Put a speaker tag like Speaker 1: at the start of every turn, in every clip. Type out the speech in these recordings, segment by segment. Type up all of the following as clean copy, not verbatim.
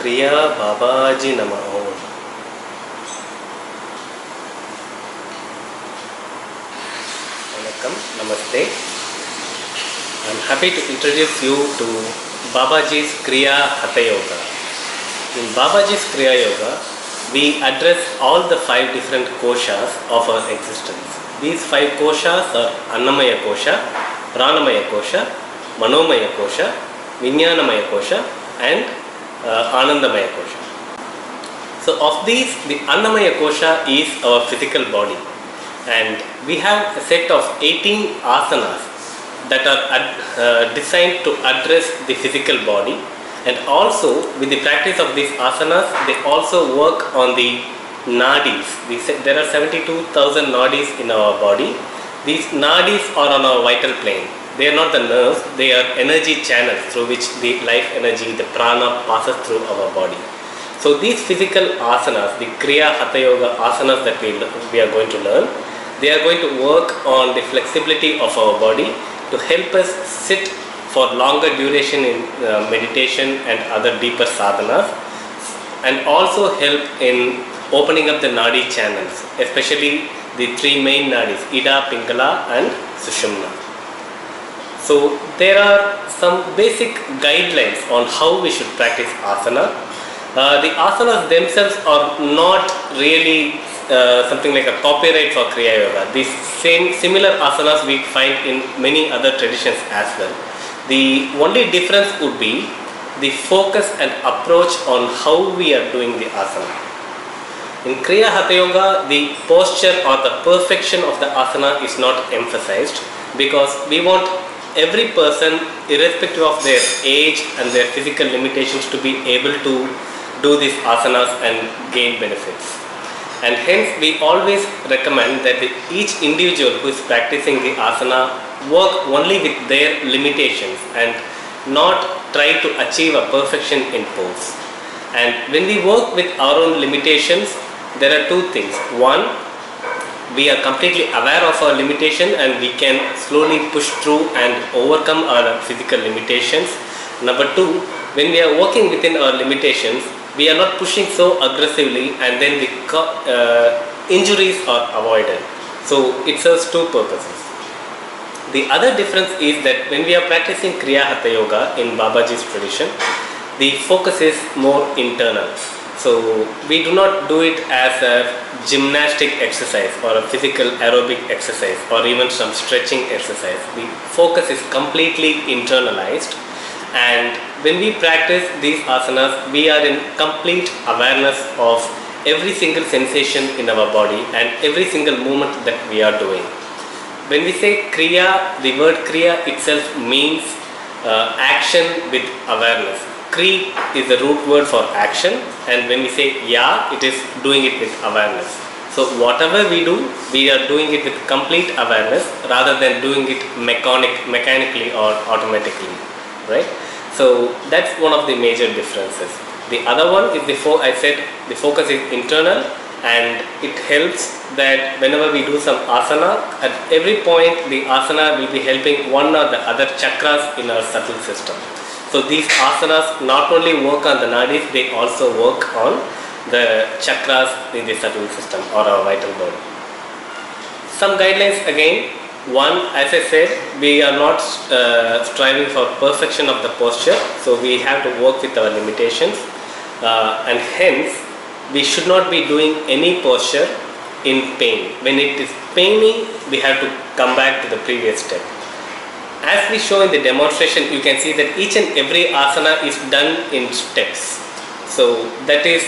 Speaker 1: Kriya Babaji Namaho. Welcome, Namaste. I am happy to introduce you to Babaji's Kriya Hatha Yoga. In Babaji's Kriya Yoga, we address all the 5 different koshas of our existence. These 5 koshas are Annamaya Kosha, Pranamaya Kosha, Manomaya Kosha, Vijnanamaya Kosha and Anandamaya Kosha. So of these, the Annamaya Kosha is our physical body, and we have a set of 18 asanas that are designed to address the physical body, and also with the practice of these asanas they also work on the nadis. There are 72,000 nadis in our body. These nadis are on our vital plane. They are not the nerves, they are energy channels through which the life energy, the prana passes through our body. So these physical asanas, the Kriya Hatha Yoga asanas that we are going to learn, they are going to work on the flexibility of our body to help us sit for longer duration in meditation and other deeper sadhanas, and also help in opening up the nadi channels, especially the 3 main nadis, Ida, Pingala and Sushumna. So there are some basic guidelines on how we should practice asana. The asanas themselves are not really something like a copyright for Kriya Yoga. These similar asanas we find in many other traditions as well. The only difference would be the focus and approach on how we are doing the asana. In Kriya Hatha Yoga, the posture or the perfection of the asana is not emphasized, because we want every person, irrespective of their age and their physical limitations, to be able to do these asanas and gain benefits. And hence we always recommend that each individual who is practicing the asana work only with their limitations and not try to achieve a perfection in pose. And when we work with our own limitations, there are 2 things. One, we are completely aware of our limitation and we can slowly push through and overcome our physical limitations. Number 2, when we are working within our limitations, we are not pushing so aggressively, and then the injuries are avoided. So it serves 2 purposes. The other difference is that when we are practicing Kriya Hatha Yoga in Babaji's tradition, the focus is more internal. So we do not do it as a gymnastic exercise or a physical aerobic exercise or even some stretching exercise. The focus is completely internalized, and when we practice these asanas, we are in complete awareness of every single sensation in our body and every single movement that we are doing. When we say Kriya, the word Kriya itself means action with awareness. Kri is the root word for action, and when we say Ya, it is doing it with awareness. So whatever we do, we are doing it with complete awareness rather than doing it mechanically or automatically, right? So that's one of the major differences. The other one is I said the focus is internal, and it helps that whenever we do some asana, at every point the asana will be helping one or the other chakras in our subtle system. So these asanas not only work on the nadis, they also work on the chakras in the subtle system or our vital body. Some guidelines again. One, as I said, we are not striving for perfection of the posture, so we have to work with our limitations, and hence we should not be doing any posture in pain. When it is paining, we have to come back to the previous step. As we show in the demonstration, you can see that each and every asana is done in steps. So that is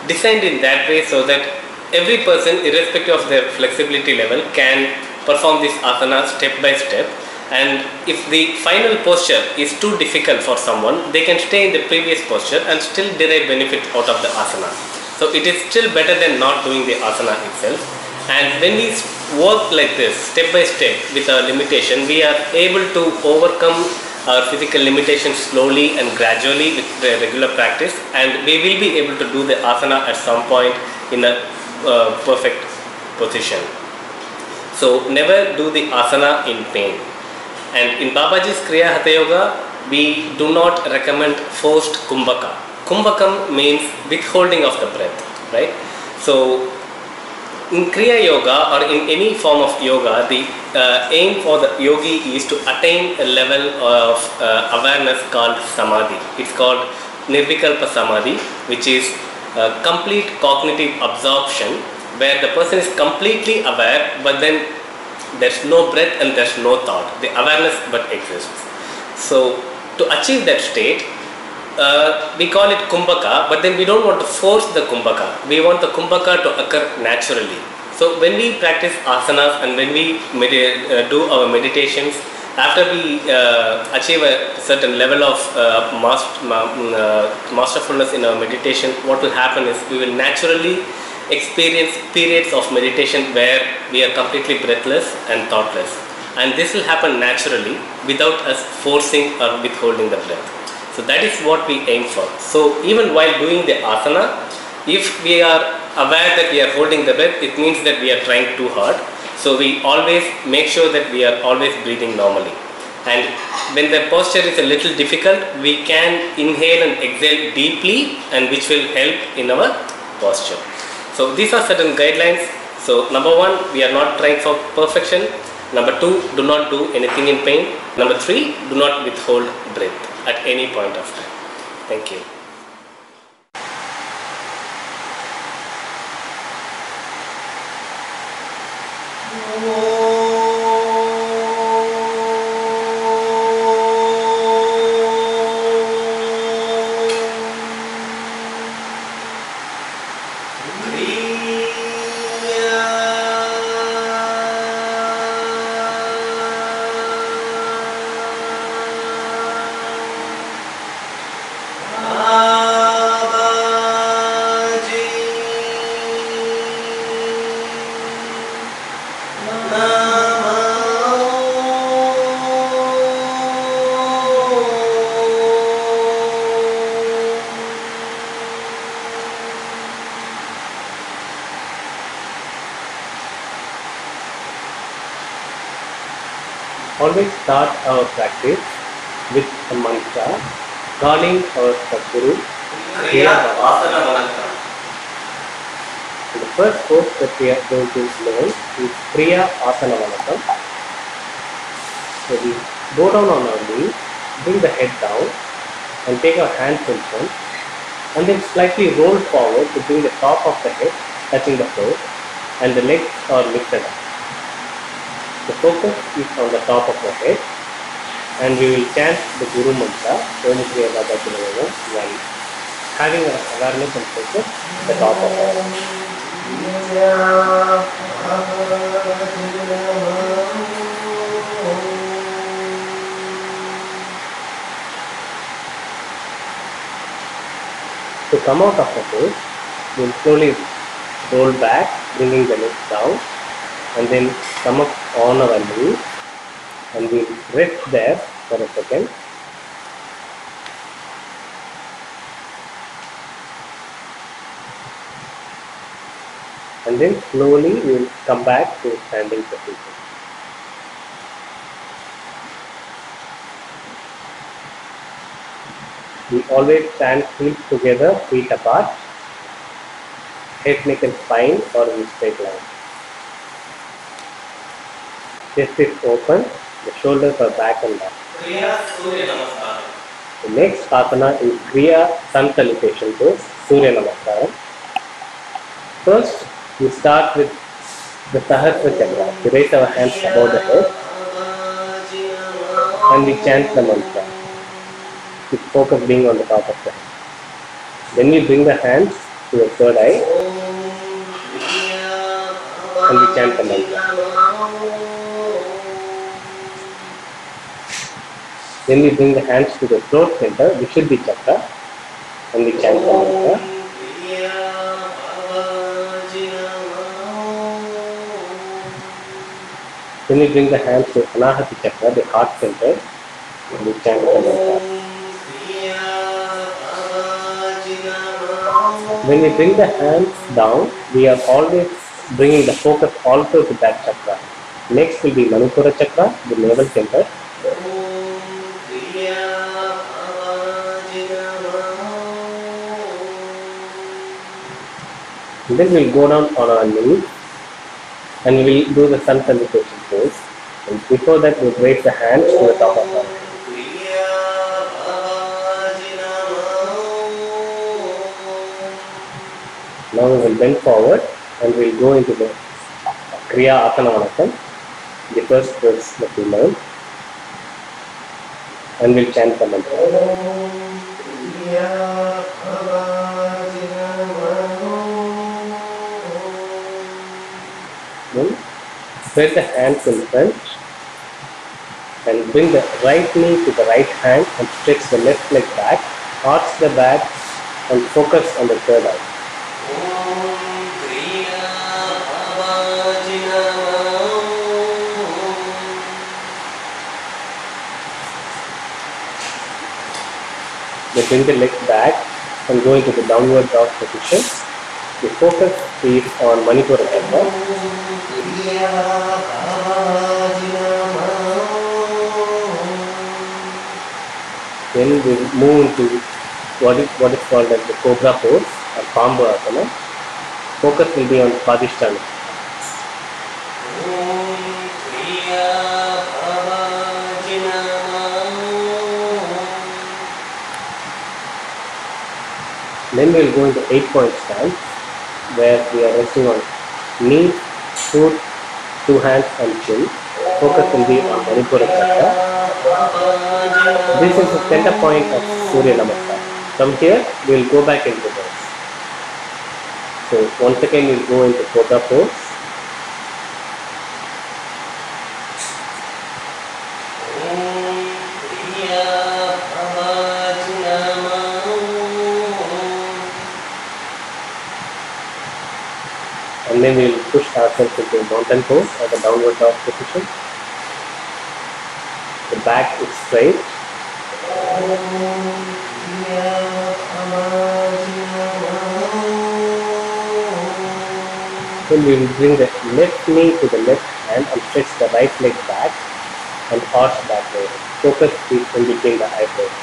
Speaker 1: designed in that way so that every person, irrespective of their flexibility level, can perform this asana step by step. And if the final posture is too difficult for someone, they can stay in the previous posture and still derive benefit out of the asana. So it is still better than not doing the asana itself. And when we work like this step by step with our limitation, we are able to overcome our physical limitations slowly and gradually with the regular practice, and we will be able to do the asana at some point in a perfect position. So never do the asana in pain. And in Babaji's Kriya Hatha Yoga, we do not recommend forced kumbhaka. Kumbhakam means withholding of the breath, right? So in Kriya Yoga or in any form of yoga, the aim for the yogi is to attain a level of awareness called samadhi. It's called Nirvikalpa Samadhi, which is complete cognitive absorption, where the person is completely aware, but then there's no breath and there's no thought. The awareness but exists. So to achieve that state, we call it Kumbhaka, but then we don't want to force the Kumbhaka. We want the Kumbhaka to occur naturally. So when we practice asanas and when we do our meditations, after we achieve a certain level of masterfulness in our meditation, what will happen is we will naturally experience periods of meditation where we are completely breathless and thoughtless. And this will happen naturally without us forcing or withholding the breath. So that is what we aim for. So even while doing the asana, if we are aware that we are holding the breath, it means that we are trying too hard. So we always make sure that we are always breathing normally. And when the posture is a little difficult, we can inhale and exhale deeply, and which will help in our posture. So these are certain guidelines. So number 1, we are not trying for perfection. Number 2, do not do anything in pain. Number 3, do not withhold breath at any point of time. Thank you. Always start our practice with a mantra, calling our Sadguru, Kriya Asana mantra. The first pose that we are going to learn is Kriya Asana mantra. So we go down on our knees, bring the head down and take our hands in front, and then slightly roll forward to bring the top of the head touching the floor and the legs are lifted up. The focus is on the top of the head, and we will chant the Guru mantra, Om Kriya Baba Jinavam, while having an awareness and focus at the top of the head. To come out of the pose, we will slowly roll back, bringing the legs down, and then come up on our knees, and we will rest there for a second. And then slowly we will come back to standing position. We always stand feet together, feet apart, head, neck and spine or in straight line. Chest is open, the shoulders are back and down. The next asana is Kriya Sun Salutation pose, Surya Namaskaram. First, we start with the Sahasra Chakra. We raise our hands above the head and we chant the mantra, with focus being on the top of the head. Then we bring the hands to the third eye and we chant the mantra. Then we bring the hands to the throat center, Vishuddhi Chakra, and we chant the mantra. Then we bring the hands to Anahati Chakra, the heart center, and we chant the mantra. When we bring the hands down, we are always bringing the focus also to that chakra. Next will be Manipura Chakra, the navel center. And then we'll go down on our knees and we'll do the sun salutation pose. And before that, we'll raise the hands to the top of our head. Now we will bend forward and we'll go into the Kriya Asanas, the first pose that we learned, and we'll chant the mantra. Then spread the hands in front and bring the right knee to the right hand and stretch the left leg back, arch the back and focus on the third eye. Then bring the leg back and go into the downward dog position. The focus is on Manipura Chakra. Then we move into what is called as the Cobra pose or Pambu Asana. Focus will be on Swadhisthana. Then we will go into 8-point stance where we are resting on knee, foot, two hands and chin. Focus will be on Manipura Chakra. This is the center point of Surya Namaskar. From here we will go back into this. So once again we will go into Cobra pose. And then we will push ourselves into mountain pose or the downward dog position. The back is straight. Then we will bring the left knee to the left hand and stretch the right leg back and arch backward. Focus is in between the eyebrows.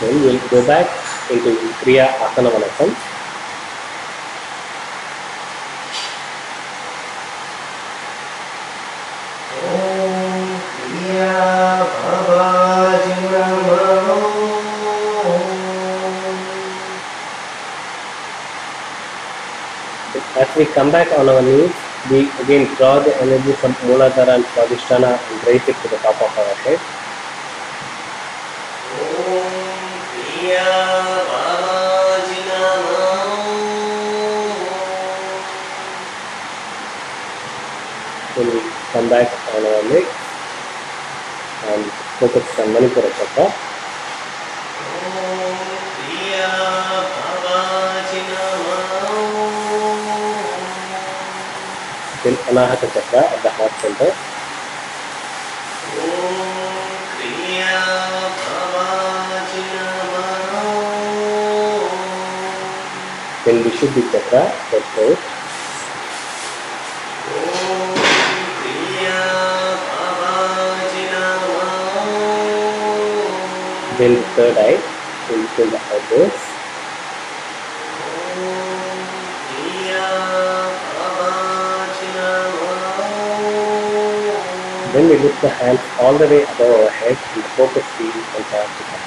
Speaker 1: Then we will go back into Kriya Asanas. As we come back on our knees, we again draw the energy from Mooladhara and Swadhisthana and raise it to the top of our head. Then we come back on our legs and focus on Manipura Chakra. Then Anahata Chakra at the heart center. Then Vishuddhi Chakra at the throat. Then the third eye, in between the eyebrows. Then we lift the hands all the way above our head and the focus is on Chakra.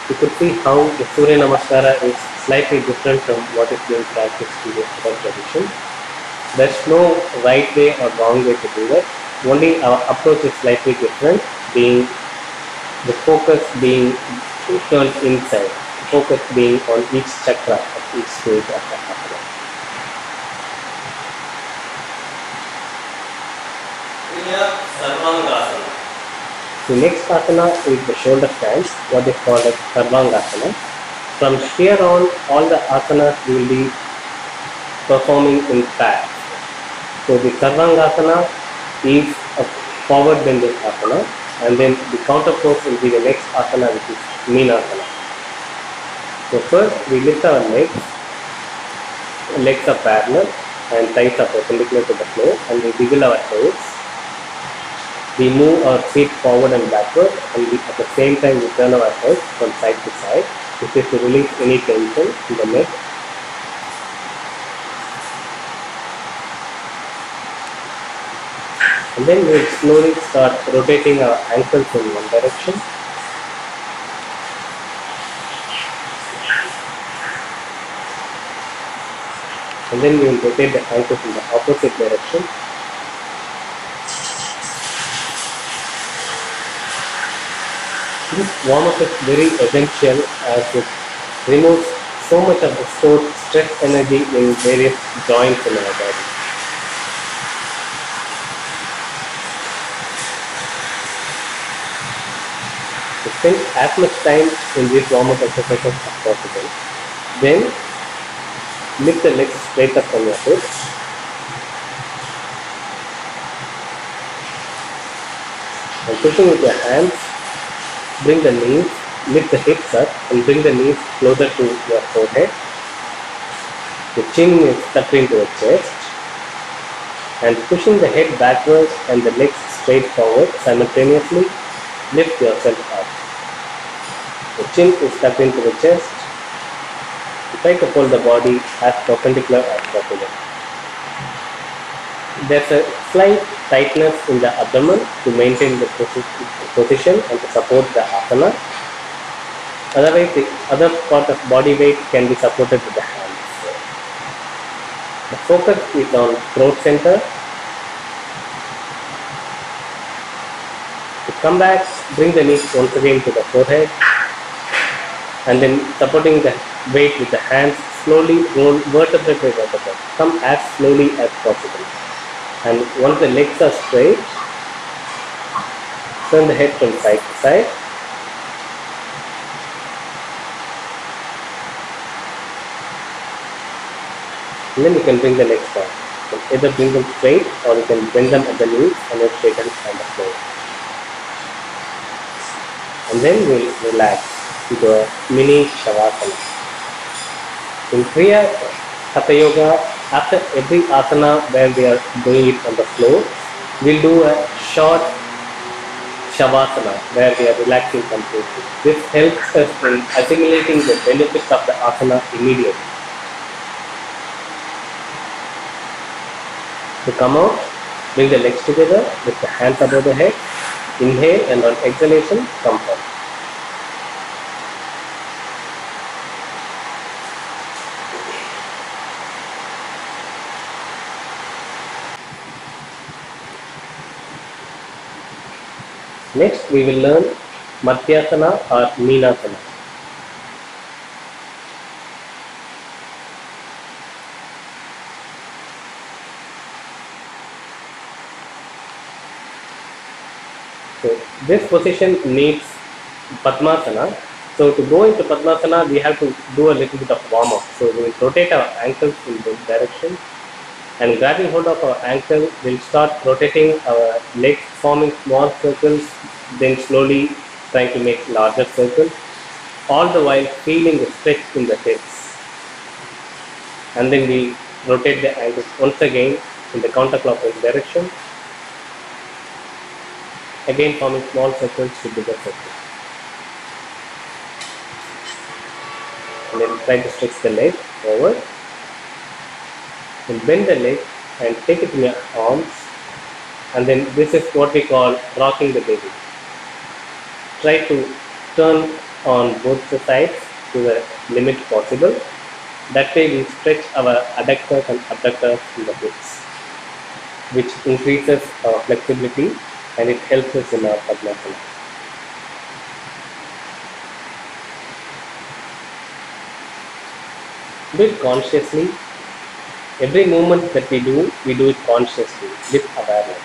Speaker 1: You could see how the Surya Namaskara is slightly different from what is being practiced in the other tradition. There's no right way or wrong way to do that. Only our approach is slightly different, being the focus being turned inside, focus being on each chakra of each stage of the asana. The next asana is the shoulder stance, what is called as Sarvangasana. From here on, all the asanas will be performing in pairs. So the Sarvangasana is a forward bend this asana, and then the counter pose will be the next asana, which is Meenasana. So first we lift our legs are parallel and thighs are perpendicular to the floor, and we wiggle our toes. We move our feet forward and backward, and at the same time we turn our head from side to side. This is to release any tension in the neck. And then we will slowly start rotating our ankles in one direction. And then we will rotate the ankles in the opposite direction. This warm-up is very essential as it removes so much of the stored stress energy in various joints in our body. To spend as much time in these warm-up exercises as possible. Then lift the legs straight up from your hips. And pushing with your hands, bring the knees, lift the hips up and bring the knees closer to your forehead. The chin is tucked into the chest. And pushing the head backwards and the legs straight forward, simultaneously lift yourself up. The chin is tucked into the chest. Try to hold the body as perpendicular as possible. There's a slight tightness in the abdomen to maintain the position and to support the asana. Otherwise, the other part of body weight can be supported with the hands. The focus is on throat center. To come back, bring the knees once again to the forehead, and then supporting the weight with the hands, slowly roll vertebra by vertebra. Come as slowly as possible. And once the legs are straight, turn the head from side to side. And then you can bring the legs down. You can either bring them straight or you can bend them at the knees and then straighten on the floor. And then we will relax into a mini Shavasana. In Kriya Hatha Yoga, after every asana where we are doing it on the floor, we'll do a short Shavasana where we are relaxing completely. This helps us in assimilating the benefits of the asana immediately. To come out, bring the legs together with the hands above the head. Inhale and on exhalation, come up. Next, we will learn Madhyasana or Meenasana. So, this position needs Padmasana. So, to go into Padmasana, we have to do a little bit of warm-up. So, we will rotate our ankles in this direction. And grabbing hold of our ankle, we'll start rotating our legs, forming small circles, then slowly trying to make larger circles, all the while feeling the stretch in the hips. And then we rotate the ankles once again in the counterclockwise direction, again forming small circles to bigger circles. And then try to stretch the leg forward. Then bend the leg and take it in your arms, and then this is what we call rocking the baby. Try to turn on both the sides to the limit possible. That way we stretch our adductors and abductors in the hips, which increases our flexibility and it helps us in our Padmasana. Do it consciously. Every movement that we do it consciously with awareness.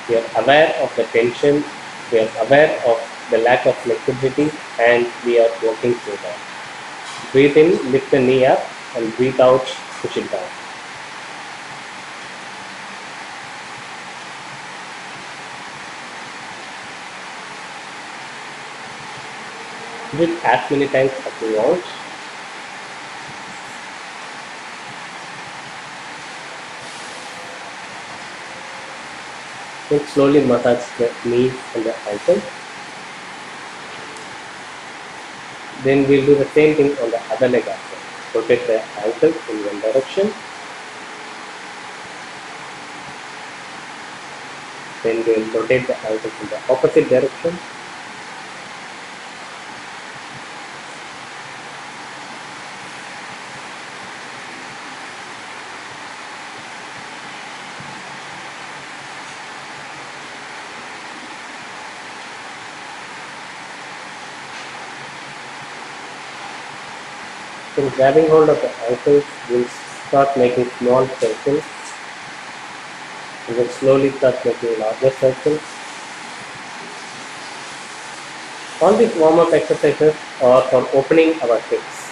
Speaker 1: We are aware of the tension, we are aware of the lack of flexibility, and we are working through that. Breathe in, lift the knee up, and breathe out, push it down. Do it as many times as you want. Then slowly massage the knees and the ankles. Then we'll do the same thing on the other leg as well. Rotate the ankles in one direction. Then we'll rotate the ankles in the opposite direction. Then grabbing hold of the ankles, we'll start making small circles. And then slowly start making larger circles. All these warm-up exercises are for opening our hips.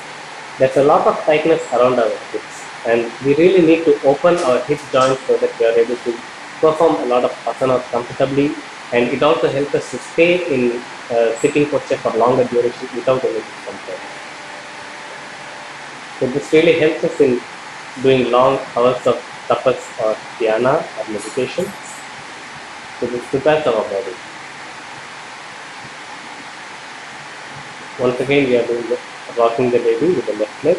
Speaker 1: There's a lot of tightness around our hips, and we really need to open our hip joints so that we are able to perform a lot of asanas comfortably, and it also helps us to stay in sitting posture for longer duration without any discomfort. So this really helps us in doing long hours of tapas or dhyana or meditation. So this prepares our body. Once again, we are doing rocking the baby with the left leg.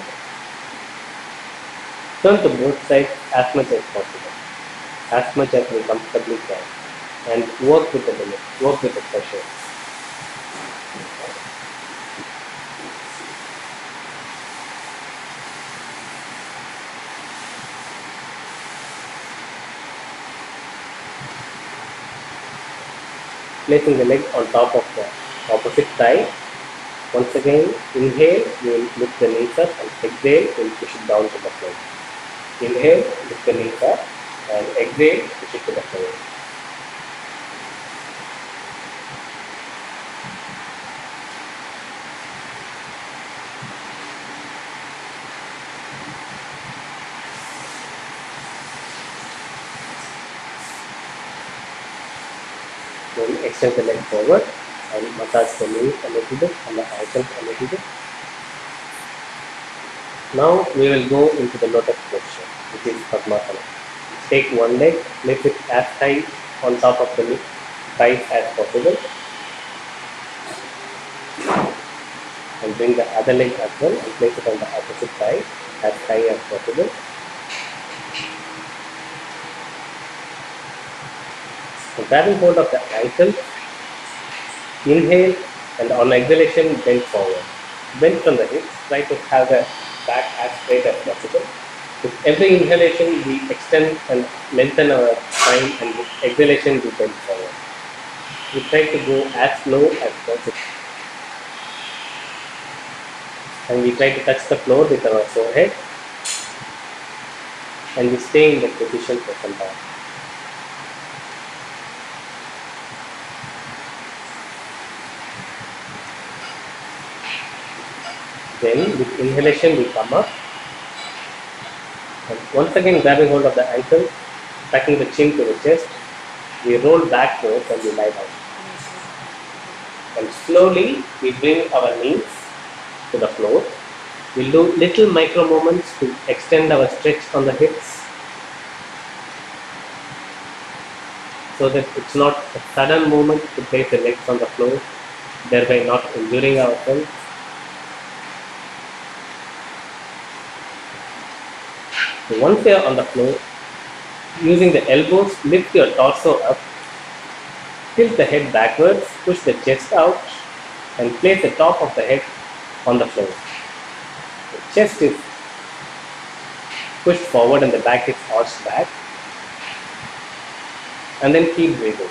Speaker 1: Turn to both sides as much as possible, as much as we comfortably can, and work with the limit, work with the pressure. Placing the leg on top of the opposite thigh. Once again, inhale, we will lift the knees up, and exhale, we will push it down to the floor. Inhale, lift the knees up, and exhale, push it to the floor. Then extend the leg forward and massage the knees a little bit and the ankles a little bit. Now we will go into the lotus posture, which is Padmasana. Take one leg, place it as high on top of the thighs as possible, and bring the other leg as well and place it on the opposite thigh as high as possible. So grabbing hold of the ankle, inhale, and on exhalation bend forward. Bend from the hips, try to have the back as straight as possible. With every inhalation we extend and lengthen our spine, and with exhalation we bend forward. We try to go as low as possible. And we try to touch the floor with our forehead, and we stay in that position for some time. Then with inhalation we come up, and once again grabbing hold of the ankle, tucking the chin to the chest, we roll backwards and we lie down. And slowly we bring our knees to the floor. We'll do little micro movements to extend our stretch on the hips, so that it's not a sudden movement to place the legs on the floor, thereby not injuring ourselves. So once they are on the floor, using the elbows, lift your torso up, tilt the head backwards, push the chest out, and place the top of the head on the floor. The chest is pushed forward and the back is arched back, and then keep breathing.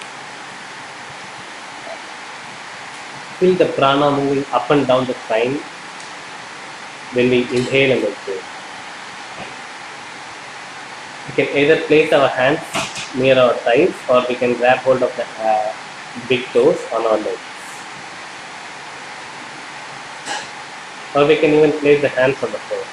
Speaker 1: Feel the prana moving up and down the spine when we inhale and exhale. We can either place our hands near our thighs, or we can grab hold of the big toes on our legs. Or we can even place the hands on the floor.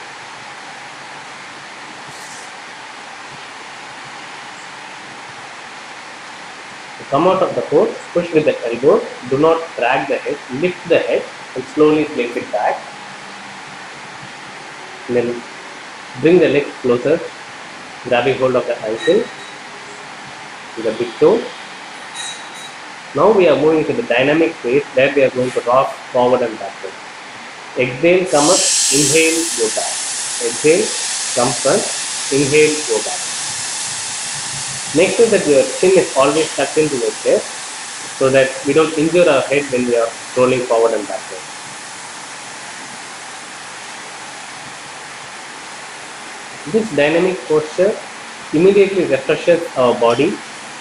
Speaker 1: Come out of the pose, push with the elbow, do not drag the head, lift the head and slowly place it back. And then bring the legs closer, grabbing hold of the ankle, the big toe. Now we are moving to the dynamic phase where we are going to rock forward and backward. Exhale, come up, inhale, go back. Exhale, come front, inhale, go back. Make sure that your chin is always tucked into your chest so that we don't injure our head when we are rolling forward and backward. This dynamic posture immediately refreshes our body.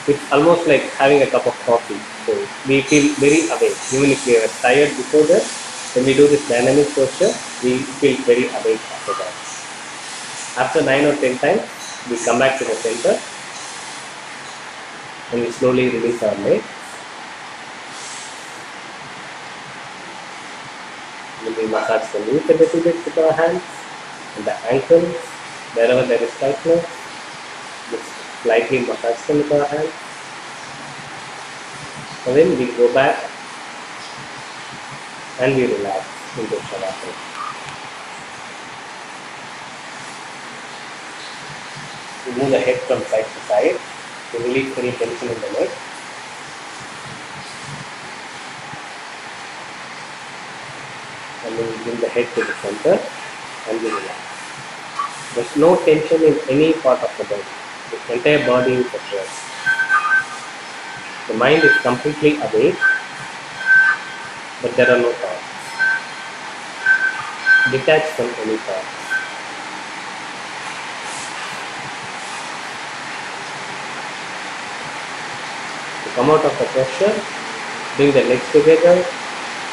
Speaker 1: It's almost like having a cup of coffee. So we feel very awake. Even if we are tired before that, when we do this dynamic posture, we feel very awake after that. After 9 or 10 times, we come back to the center and we slowly release our legs. We massage the knees a little bit with our hands and the ankles. Wherever there is tightness, just slightly massage them with our hands. And then we go back and we relax into Shavasana. We move the head from side to side to release any tension in the neck. And then we bring the head to the center and we relax. There is no tension in any part of the body. The entire body is at rest. The mind is completely awake, but there are no thoughts. Detached from any thoughts. To come out of the posture, bring the legs together,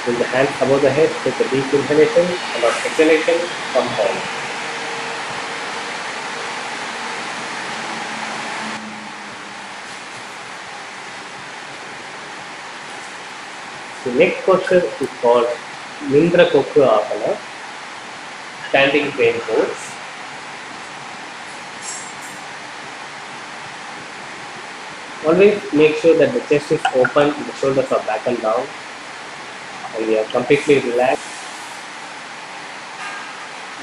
Speaker 1: bring the hands above the head, take a deep inhalation, and on exhalation, come home. The next posture is called Nindra Kokku Asana, standing crane pose. Always make sure that the chest is open, the shoulders are back and down, and we are completely relaxed.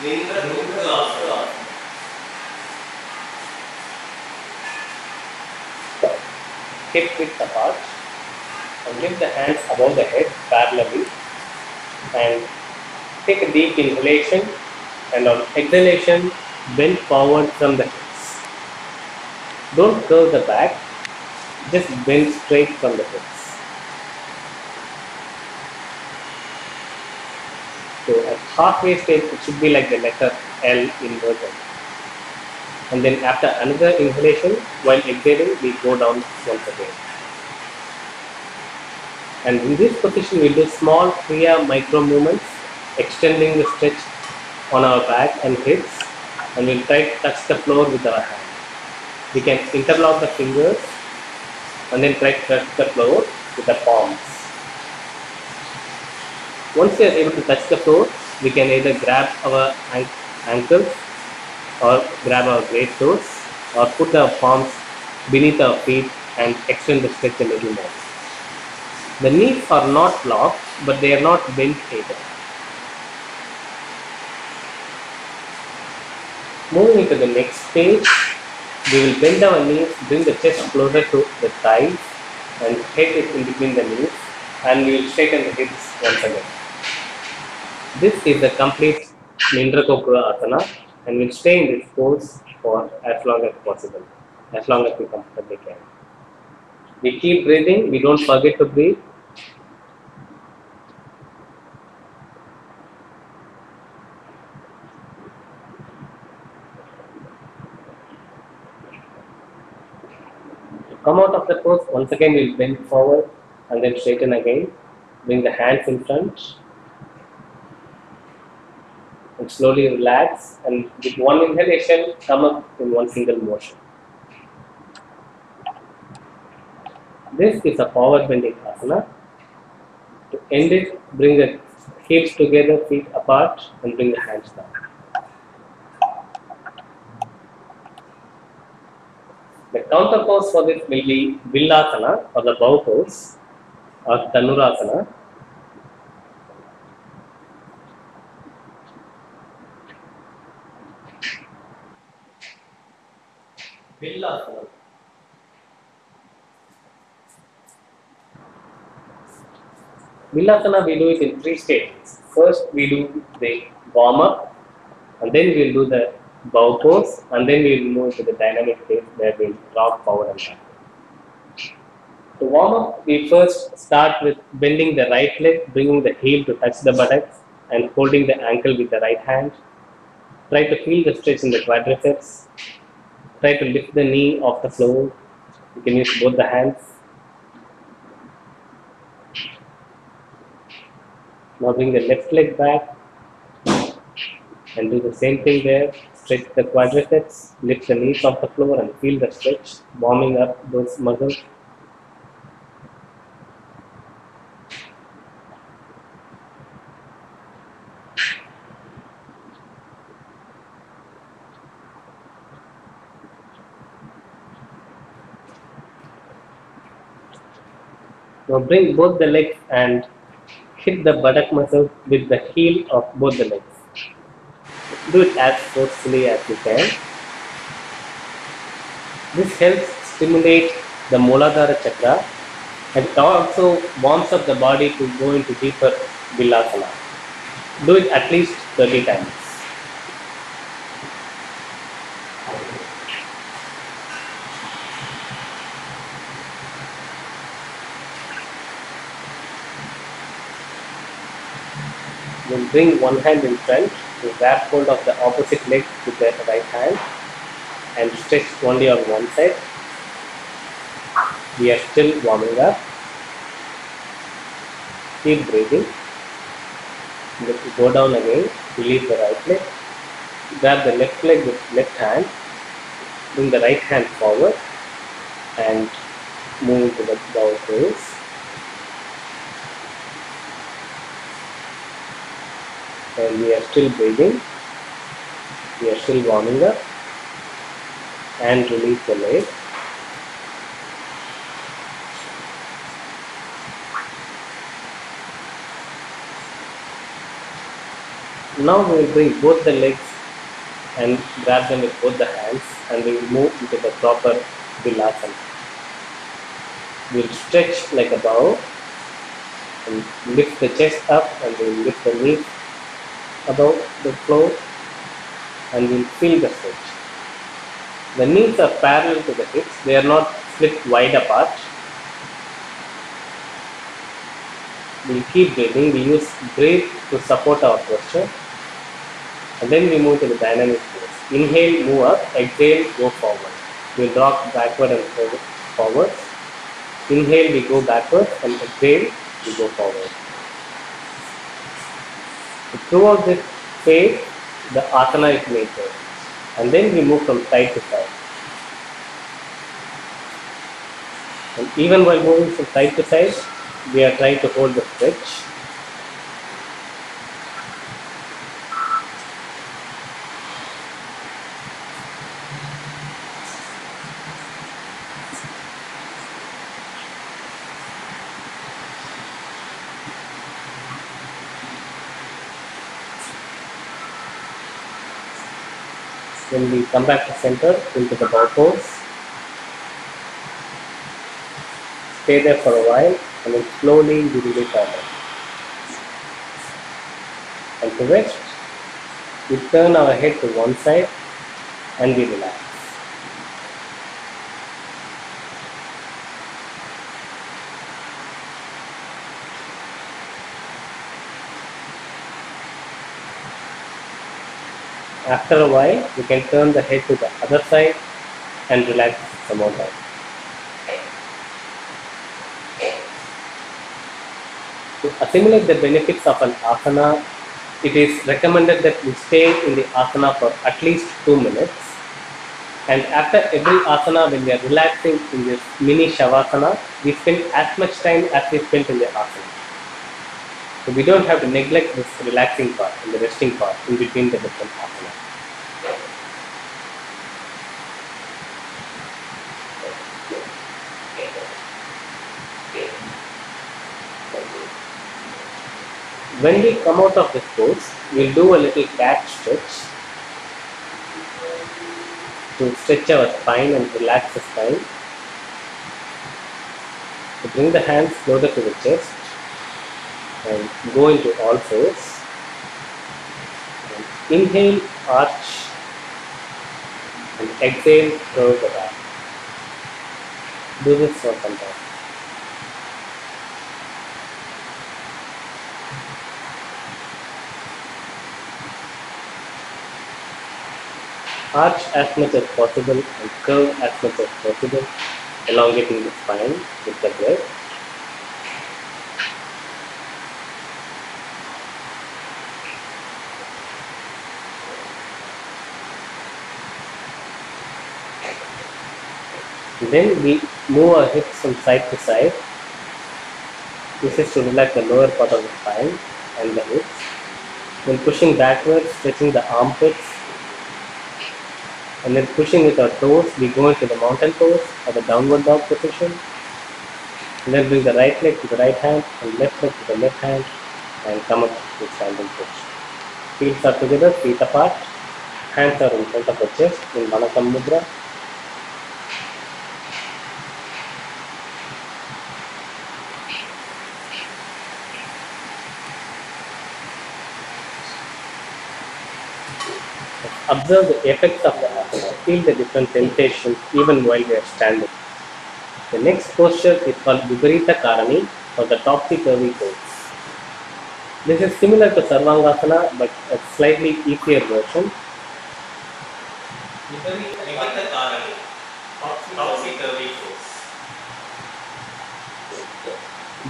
Speaker 1: Nindra Kokku Asana. Hip width apart. And lift the hands above the head parallelly and take a deep inhalation and on exhalation bend forward from the hips. Don't curve the back, just bend straight from the hips. So at halfway stage it should be like the letter L inverted. And then after another inhalation, while exhaling we go down once again. And in this position, we will do small Kriya micro movements, extending the stretch on our back and hips, and we will try to touch the floor with our hand. We can interlock the fingers and then try to touch the floor with the palms. Once we are able to touch the floor, we can either grab our ankles or grab our great toes or put our palms beneath our feet and extend the stretch a little more. The knees are not locked, but they are not bent either. Moving into the next stage, we will bend our knees, bring the chest closer to the thighs and head is in between the knees, and we will straighten the hips once again. This is the complete Nindra Kokku Asana, and we will stay in this pose for as long as possible, as long as we comfortably can. We keep breathing, we don't forget to breathe. Come out of the pose, once again we will bend forward and then straighten again. Bring the hands in front and slowly relax, and with one inhalation come up in one single motion. This is a forward bending asana. To end it, bring the hips together, feet apart, and bring the hands down. The counter pose for this will be Villasana or the bow pose or Dhanurasana. Villasana. Villasana we do it in 3 stages. First we do the warm up, and then we will do the bow pose, and then we will move to the dynamic phase where we will rock forward and back. To warm up, we first start with bending the right leg, bringing the heel to touch the buttocks, and holding the ankle with the right hand. Try to feel the stretch in the quadriceps. Try to lift the knee off the floor. You can use both the hands. Now bring the left leg back and do the same thing there. Stretch the quadriceps, lift the knees off the floor and feel the stretch, warming up those muscles. Now bring both the legs and hit the buttock muscle with the heel of both the legs. Do it as forcefully as you can. This helps stimulate the Muladhara chakra, and it also warms up the body to go into deeper Villasana. Do it at least 30 times. Then bring one hand in front to grab hold of the opposite leg with the right hand and stretch only on one side. We are still warming up. Keep breathing. Go down again, release the right leg. Grab the left leg with left hand. Bring the right hand forward and move to the bow pose. And we are still breathing. We are still warming up. And release the leg. Now we will bring both the legs and grab them with both the hands, and we will move into the proper Villasana. We will stretch like a bow and lift the chest up, and we will lift the knees above the floor, and we will feel the stretch. The knees are parallel to the hips, they are not split wide apart. We will keep breathing. We use breath to support our posture, and then we move to the dynamic pose. Inhale, move up, exhale, go forward. We will rock backward and forward. Inhale, we go backwards, and exhale, we go forward. Throughout this phase, the asana is maintained, and then we move from side to side. And even while moving from side to side, we are trying to hold the stretch. When we come back to center, into the bow pose. Stay there for a while, and then slowly we release our head. And to rest, we turn our head to one side and we relax. After a while, we can turn the head to the other side and relax some more time. To assimilate the benefits of an asana, it is recommended that we stay in the asana for at least 2 minutes. And after every asana, when we are relaxing in this mini shavasana, we spend as much time as we spent in the asana. So we don't have to neglect this relaxing part and the resting part in between the different asanas. When we come out of this pose, we'll do a little cat stretch to stretch our spine and relax the spine. So bring the hands closer to the chest and go into all fours. And inhale, arch, and exhale, curve the back. Do this for some time. Arch as much as possible and curve as much as possible, elongating the spine with the breath. Then we move our hips from side to side. This is to relax the lower part of the spine and the hips. Then pushing backwards, stretching the armpits. And then pushing with our toes, we go into the mountain pose or the downward dog position. And then bring the right leg to the right hand and left leg to the left hand and come up to standing position. Feet are together, feet apart. Hands are in front of the chest in Vanakam mudra. Observe the effects of the asana. Feel the different sensations even while we are standing. The next posture is called Viparita Karani or the Topsy Turvy pose. This is similar to Sarvangasana but a slightly easier version. Viparita Karani, Topsy Turvy pose.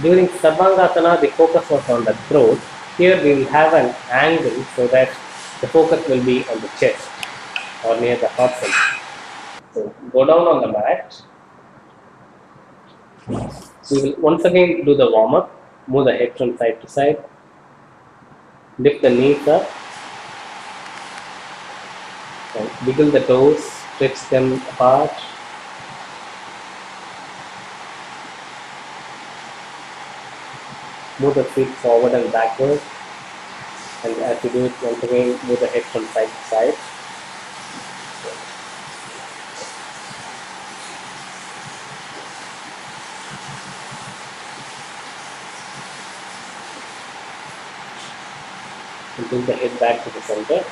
Speaker 1: During Sarvangasana, the focus was on the throat. Here we will have an angle so that the focus will be on the chest or near the heart center. So go down on the mat. We will once again do the warm up. Move the head from side to side. Lift the knees up. And wiggle the toes. Stretch them apart. Move the feet forward and backward. And as you do it, once again, move the head from side to side. And bring the head back to the center.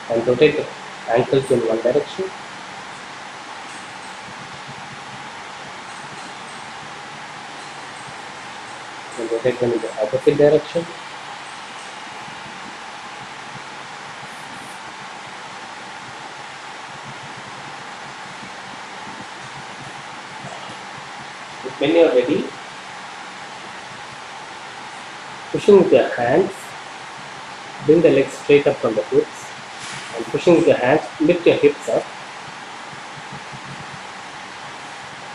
Speaker 1: And rotate the ankles in one direction. And rotate them in the opposite direction. When you are ready, pushing with your hands, bring the legs straight up from the hips, and pushing with your hands, lift your hips up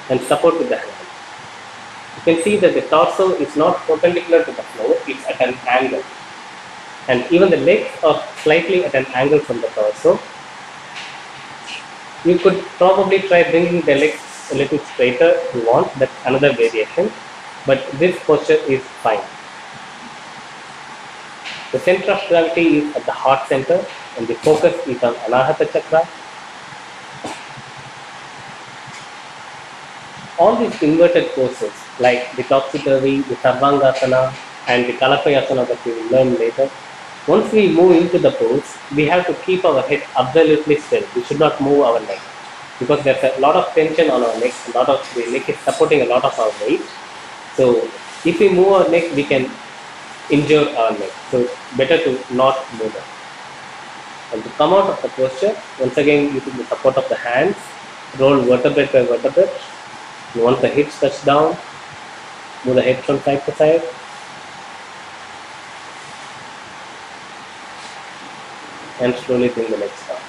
Speaker 1: and support with the hand. You can see that the torso is not perpendicular to the floor, it's at an angle. And even the legs are slightly at an angle from the torso. You could probably try bringing the legs a little straighter if you want, that's another variation. But this posture is fine. The center of gravity is at the heart center and the focus is on Anahata chakra. All these inverted poses like the Topsy Turvy, the Sarvangasana and the Kalapayasana that we will learn later, once we move into the pose, we have to keep our head absolutely still. We should not move our neck because there's a lot of tension on our neck. The neck is supporting a lot of our weight. So if we move our neck, we can injure our neck. So it's better to not move it. And to come out of the posture, once again using the support of the hands, roll vertebrae by vertebrae. And once the hips touch down, move the head from side to side. And slowly bring the legs down.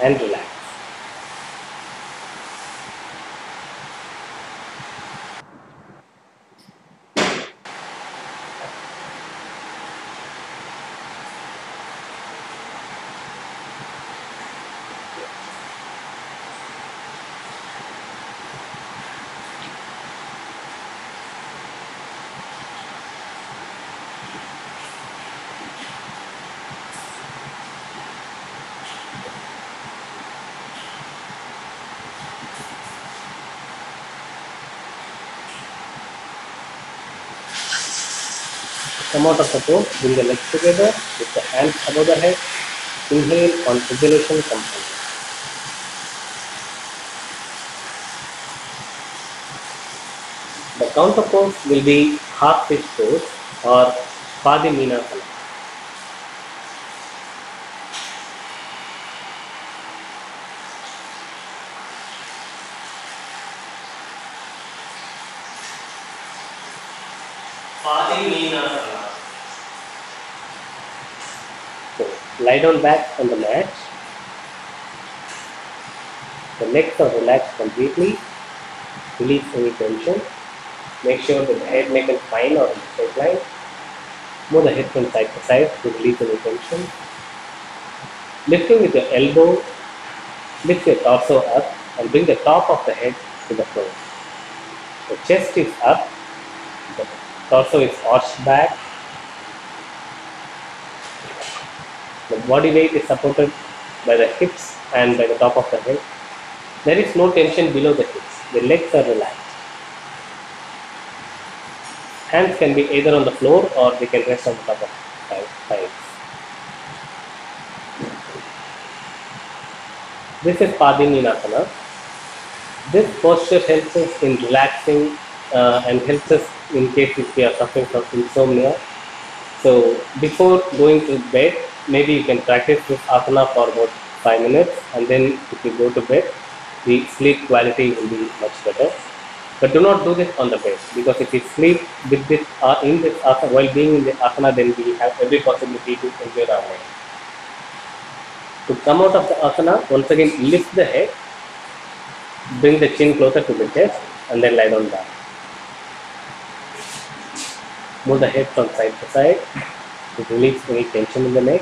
Speaker 1: And relax. Come out of the pose, bring the legs together with the hands above the head. Inhale on exhalation, come forward. The counter pose will be half fish pose or Padimeenasana. Padimeenasana. So, lie down back on the mat. The legs are relaxed completely. Release any tension. Make sure that the head, neck and spine are in the straight line. Move the head from side to side to release any tension. Lifting with your elbow, lift your torso up and bring the top of the head to the floor. The chest is up, the torso is arched back. The body weight is supported by the hips and by the top of the head. There is no tension below the hips. The legs are relaxed. Hands can be either on the floor or they can rest on the top of thighs. This is Padimeenasana. This posture helps us in relaxing and helps us in case if we are suffering from insomnia. So before going to bed, maybe you can practice this asana for about 5 minutes, and then if you go to bed, the sleep quality will be much better. But do not do this on the bed, because if you sleep with this in this asana, while being in the asana, then we have every possibility to injure our leg. To come out of the asana, once again lift the head, bring the chin closer to the chest, and then lie down back. Move the head from side to side to release any tension in the neck.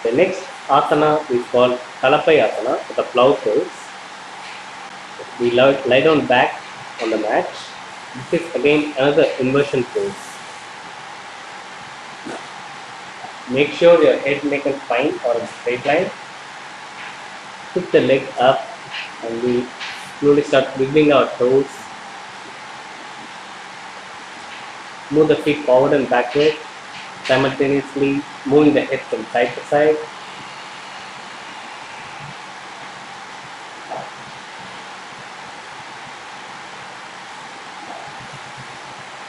Speaker 1: The next asana is called Talapai Asana, the plow pose. We lie down back on the mat. This is again another inversion pose. Make sure your head, neck and spine are in a straight line. Put the leg up and we slowly start wiggling our toes. Move the feet forward and backward, simultaneously moving the head from side to side.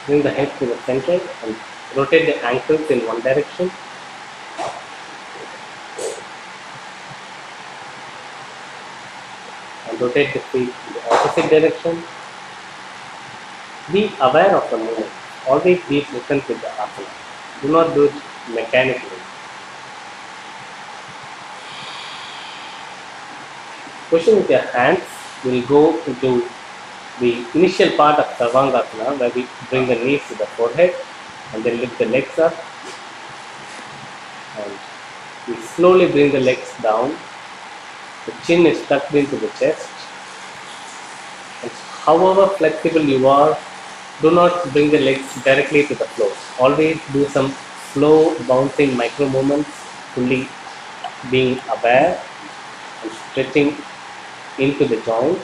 Speaker 1: Bring the head to the center and rotate the ankles in one direction. And rotate the feet in the opposite direction. Be aware of the movement. Always be present with the asana. Do not do it mechanically. Pushing with your hands will go into the initial part of Sarvangasana, where we bring the knees to the forehead and then lift the legs up. And we slowly bring the legs down. The chin is tucked into the chest. And however flexible you are, do not bring the legs directly to the floor. Always do some slow bouncing micro movements, fully being aware and stretching into the joints.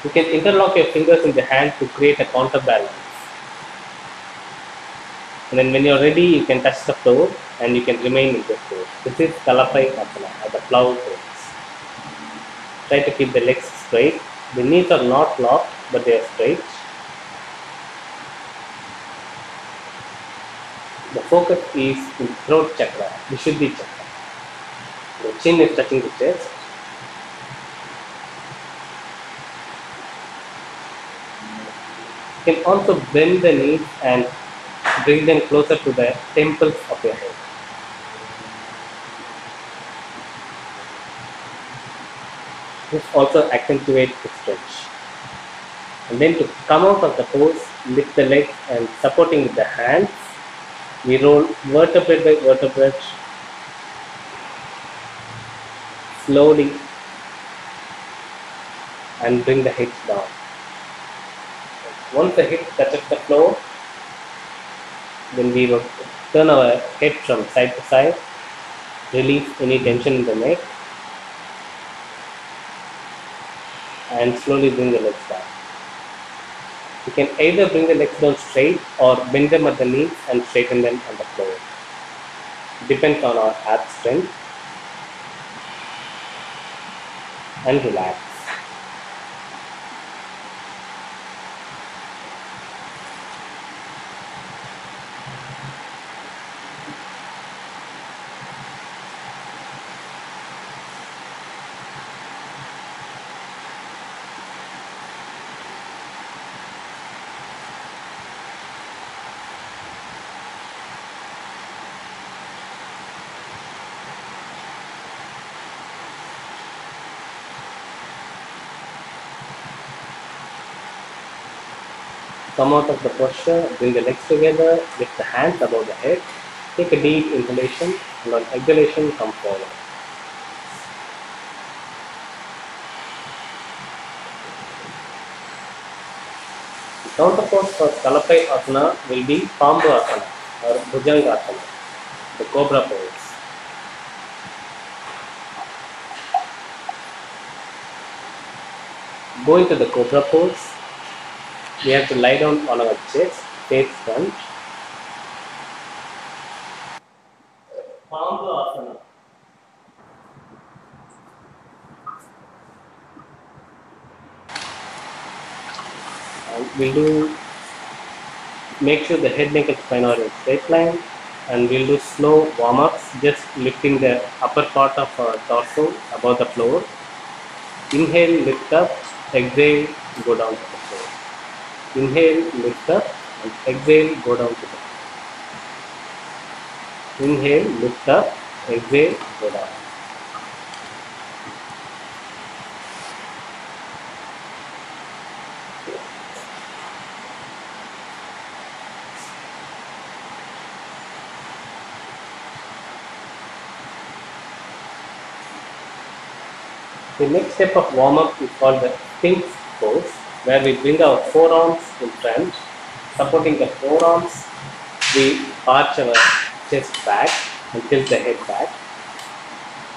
Speaker 1: You can interlock your fingers in the hand to create a counterbalance. And then when you are ready, you can touch the floor and you can remain in this pose. This is Talapai Asana, or the plow pose. Try to keep the legs straight. The knees are not locked. but they are straight. The focus is in throat chakra, Vishuddhi chakra. The chin is touching the chest. You can also bend the knees and bring them closer to the temples of your head. This also accentuates the stretch. And then to come out of the pose, lift the legs and supporting with the hands, we roll vertebrae by vertebrae slowly and bring the hips down. Once the hip touches the floor, then we will turn our head from side to side, release any tension in the neck, and slowly bring the legs down. You can either bring the legs down straight or bend them at the knees and straighten them on the floor. Depends on our ab strength. And relax. Come out of the posture, bring the legs together, lift the hands above the head, take a deep inhalation, and on exhalation, come forward. The counterpose for Salapai Asana will be Pambu Asana or Bhujanga Asana, the Cobra pose. Go into the Cobra pose. We have to lie down on our chest, face front. Pambu Asana. And we'll make sure the head, neck and spine are in straight line, and we'll do slow warm-ups, just lifting the upper part of our torso above the floor. Inhale, lift up, exhale, go down to the floor. Inhale, lift up, and exhale, go down to the floor. Inhale, lift up, exhale, go down. The next step of warm-up is called the Sphinx pose, where we bring our forearms in front, supporting the forearms, we arch our chest back and tilt the head back.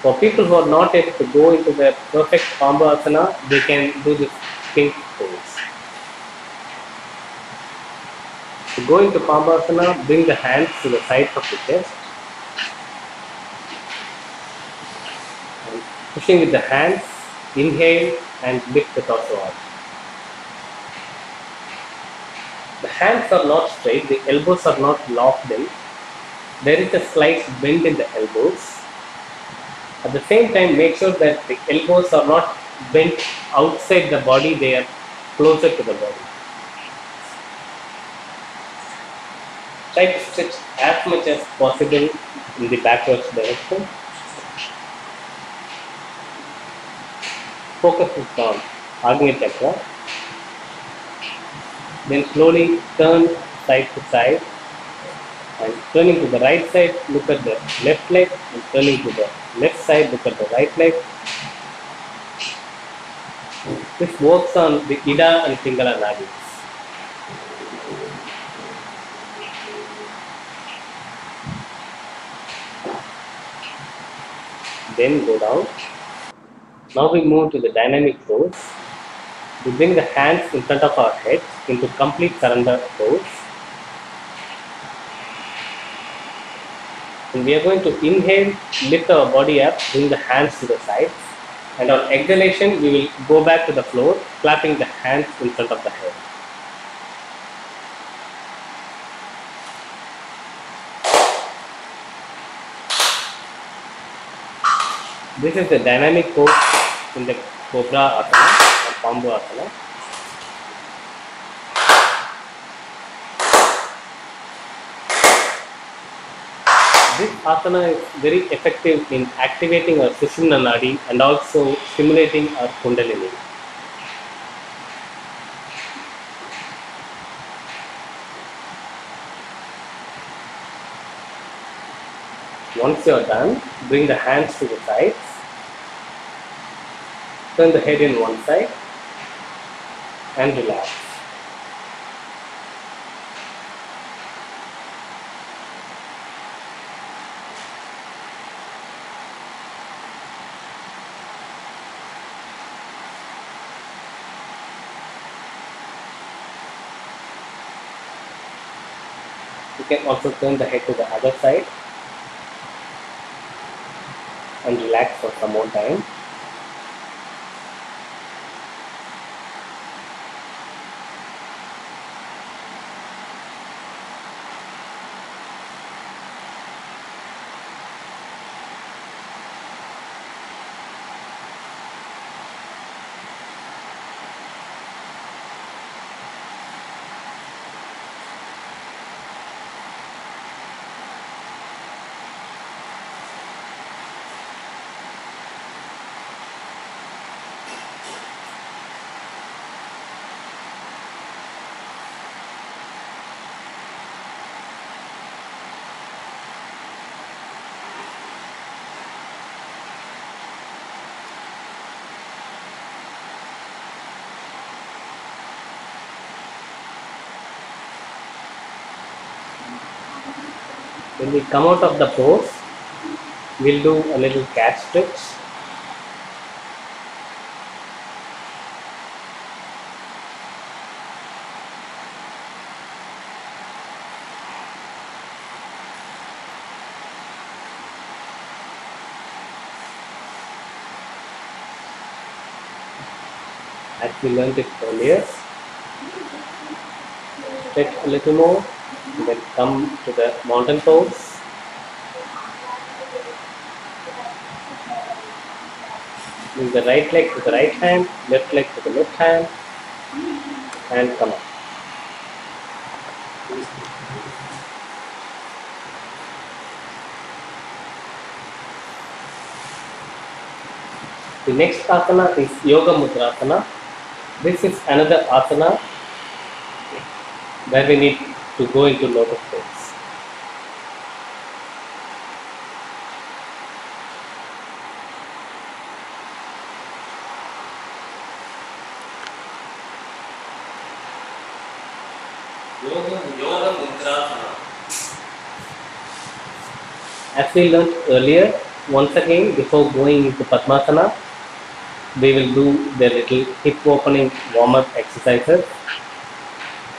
Speaker 1: For people who are not able to go into the perfect Pambu Asana, they can do the Sphinx pose. To go into Pambu Asana, bring the hands to the sides of the chest. And pushing with the hands, inhale and lift the torso up. The hands are not straight, the elbows are not locked in. There is a slight bend in the elbows. At the same time, make sure that the elbows are not bent outside the body, they are closer to the body. Try to stretch as much as possible in the backwards direction. Focus is on Agnya Chakra. Then slowly turn side to side, and turning to the right side, look at the left leg, and turning to the left side, look at the right leg. This works on the Ida and Pingala nadis. Then go down. Now we move to the dynamic pose. We bring the hands in front of our head into complete surrender pose. And we are going to inhale, lift our body up, bring the hands to the sides. And on exhalation, we will go back to the floor, clapping the hands in front of the head. This is the dynamic pose in the Cobra Asana or Bamboo Asana. This asana is very effective in activating our Sushumna Nadi and also stimulating our Kundalini. Once you are done, bring the hands to the sides, turn the head in one side and relax. You can also turn the head to the other side and relax for some more time. When we come out of the pose, we'll do a little cat stretch. As we learned it earlier, stretch a little more, and then come to the mountain pose. Bring the right leg to the right hand, left leg to the left hand, and come up. The next asana is Yoga Mudra Asana. This is another asana where we need to go into Lotus pose. Yoga Mudra Asana. As we learned earlier, once again before going into Padmasana, we will do the little hip opening warm-up exercises.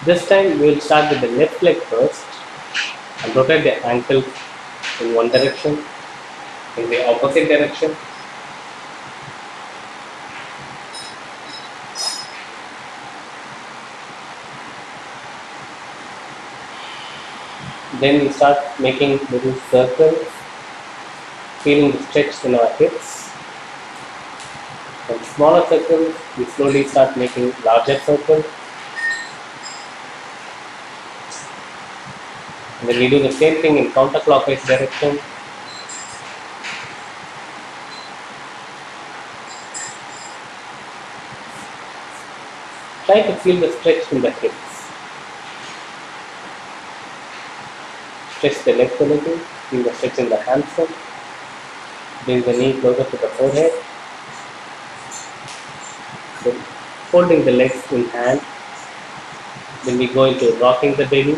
Speaker 1: This time we will start with the left leg first and rotate the ankle in one direction, in the opposite direction. Then we start making little circles, feeling the stretch in our hips. From smaller circles, we slowly start making larger circles. And then we do the same thing in counterclockwise direction. Try to feel the stretch in the hips. Stretch the legs a little, feel the stretch in the hamstring. Bring the knee closer to the forehead. Then folding the legs in hand. Then we go into rocking the belly.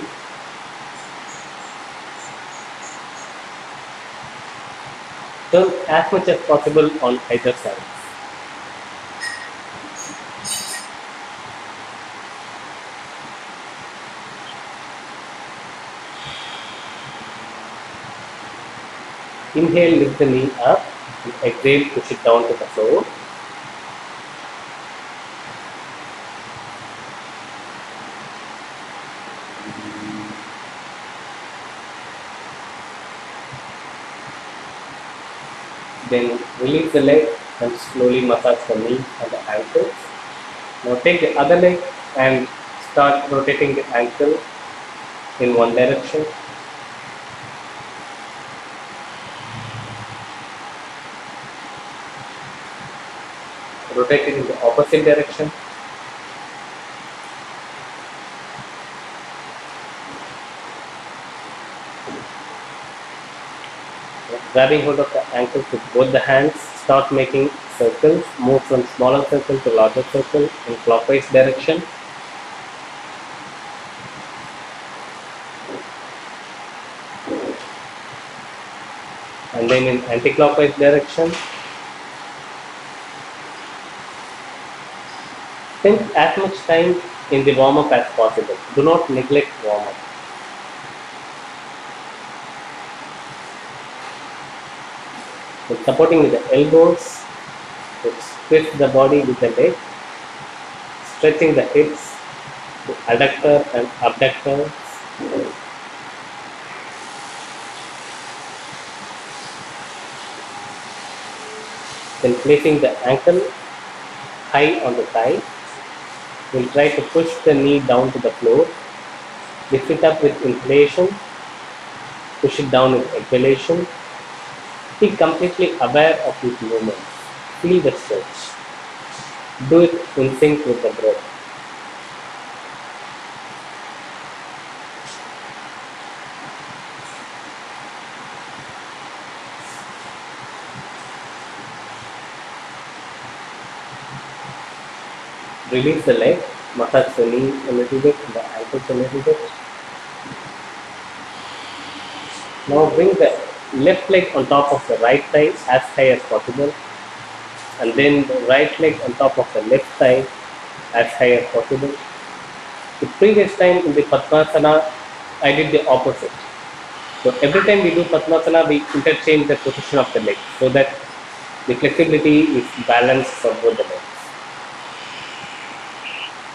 Speaker 1: Turn as much as possible on either side. Inhale, lift the knee up, and exhale, push it down to the floor. Then release the leg and slowly massage the knees and the ankles. Now take the other leg and start rotating the ankle in one direction. Rotate it in the opposite direction. Grabbing hold of the ankles with both the hands, start making circles, move from smaller circle to larger circle in clockwise direction. And then in anti-clockwise direction. Spend as much time in the warm-up as possible. Do not neglect warm-up. With supporting with the elbows, twist the body with the leg, stretching the hips, the adductor and abductors. Then placing the ankle high on the thigh, we'll try to push the knee down to the floor, lift it up with inhalation, push it down with exhalation. Be completely aware of these movements. Feel the stretch. Do it in sync with the breath. Release the leg, massage the knee a little bit, the ankles a little bit. Now bring the left leg on top of the right thigh as high as possible, and then the right leg on top of the left thigh as high as possible. The previous time in the Padmasana, I did the opposite. So every time we do Padmasana, we interchange the position of the leg so that the flexibility is balanced for both the legs.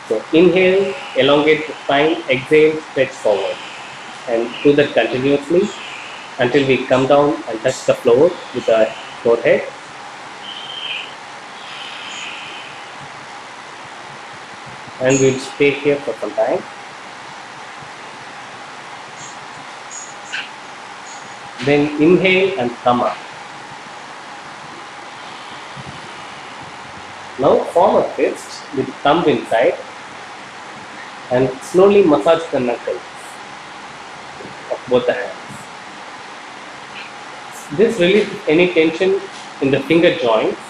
Speaker 1: So inhale, elongate the spine, exhale, stretch forward, and do that continuously until we come down and touch the floor with our forehead. And we'll stay here for some time. Then inhale and come up. Now form a fist with thumb inside and slowly massage the knuckles of both the hands. This releases any tension in the finger joints.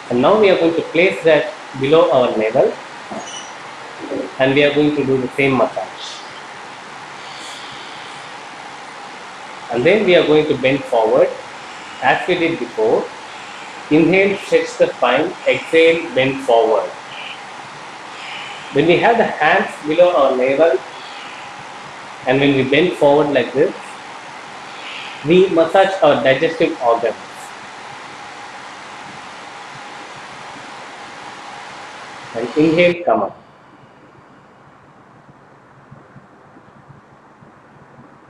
Speaker 1: And now we are going to place that below our navel and we are going to do the same massage. And then we are going to bend forward as we did before. Inhale, stretch the spine, exhale, bend forward. When we have the hands below our navel and when we bend forward like this, we massage our digestive organs. And inhale, come up.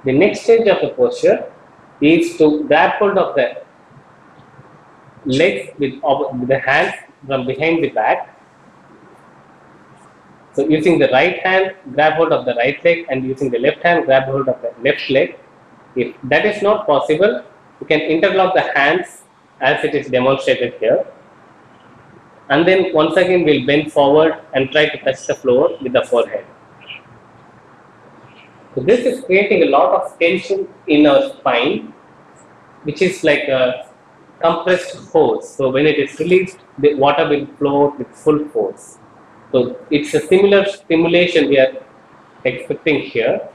Speaker 1: The next stage of the posture is to grab hold of the legs with the hands from behind the back. So using the right hand, grab hold of the right leg, and using the left hand, grab hold of the left leg. If that is not possible, you can interlock the hands as it is demonstrated here. And then once again we'll bend forward and try to touch the floor with the forehead. So this is creating a lot of tension in our spine, which is like a compressed hose. So when it is released, the water will flow with full force. So it's a similar stimulation we are expecting here.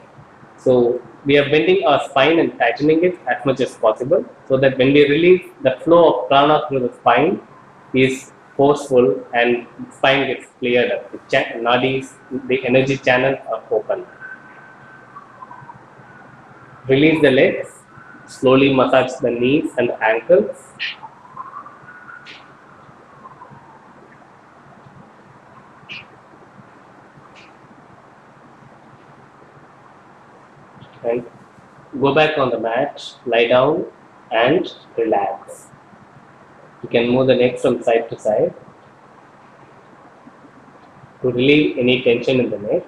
Speaker 1: So we are bending our spine and tightening it as much as possible so that when we release, the flow of prana through the spine is forceful and spine gets cleared up. The nadis, the energy channels are open. Release the legs, slowly massage the knees and the ankles. and go back on the mat, lie down and relax. You can move the neck from side to side to relieve any tension in the neck.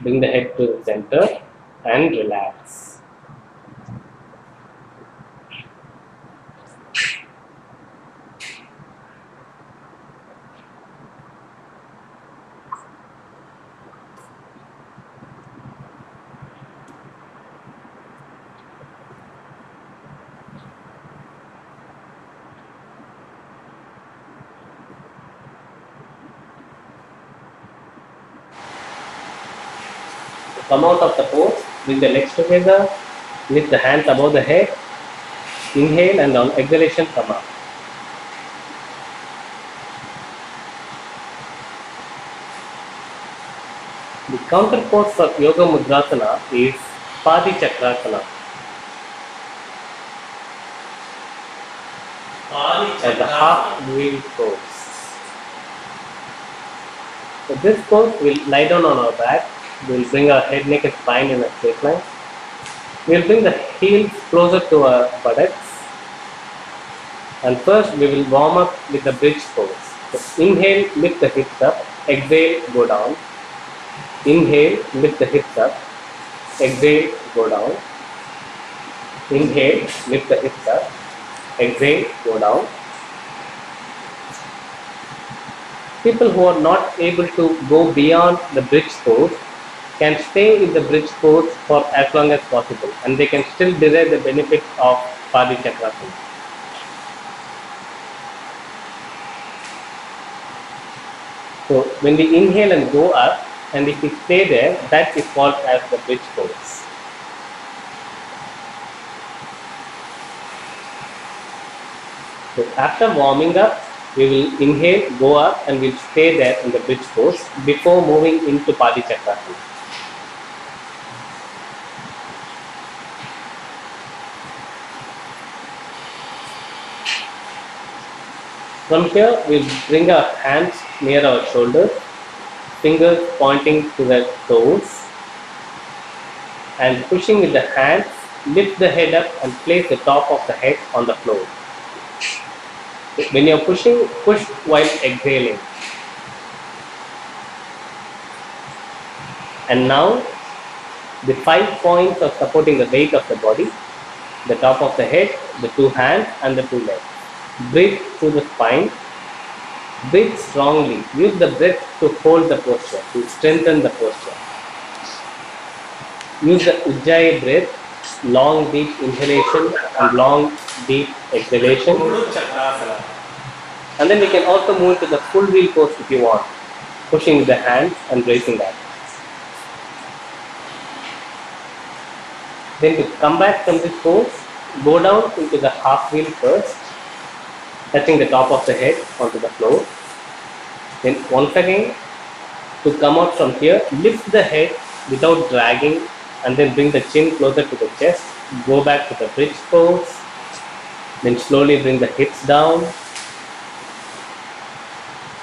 Speaker 1: Bring the head to the center and relax. Come out of the pose, bring the legs together, lift the hands above the head, inhale and on exhalation come up. The counter pose for Yoga Mudrasana is Padi Chakrasana. As a half wheel pose. So this pose, we'll lie down on our back. We'll bring our head, neck and spine in a straight line. We'll bring the heels closer to our buttocks. And first we will warm up with the bridge pose. So inhale, lift the hips up. Exhale, go down. Inhale, lift the hips up. Exhale, go down. Inhale, lift the hips up. Exhale, go down. People who are not able to go beyond the bridge pose can stay in the bridge pose for as long as possible, and they can still derive the benefit of Padi Chakrasana. So when we inhale and go up, and if we stay there, that is called as the bridge pose. So after warming up, we will inhale, go up, and we'll stay there in the bridge pose before moving into Padi Chakrasana. From here, we'll bring our hands near our shoulders, fingers pointing to the toes, and pushing with the hands, lift the head up and place the top of the head on the floor. When you're pushing, push while exhaling. And now, the 5 points of supporting the weight of the body, the top of the head, the 2 hands and the 2 legs. Breathe through the spine. Breathe strongly. Use the breath to hold the posture, to strengthen the posture. Use the Ujjayi breath, long deep inhalation and long deep exhalation. And then we can also move to the full wheel pose if you want, pushing with the hands and raising that. Then to come back from this pose, go down into the half wheel first, touching the top of the head onto the floor. Then once again, to come out from here, lift the head without dragging and then bring the chin closer to the chest. Go back to the bridge pose. Then slowly bring the hips down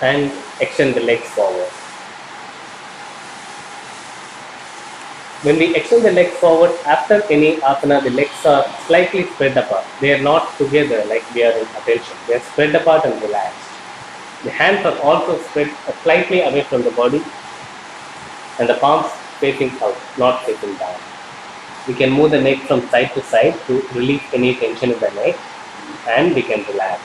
Speaker 1: and extend the legs forward. When we extend the legs forward, after any asana, the legs are slightly spread apart. They are not together like we are in attention. They are spread apart and relaxed. The hands are also spread slightly away from the body and the palms facing out, not facing down. We can move the neck from side to side to release any tension in the neck, and we can relax.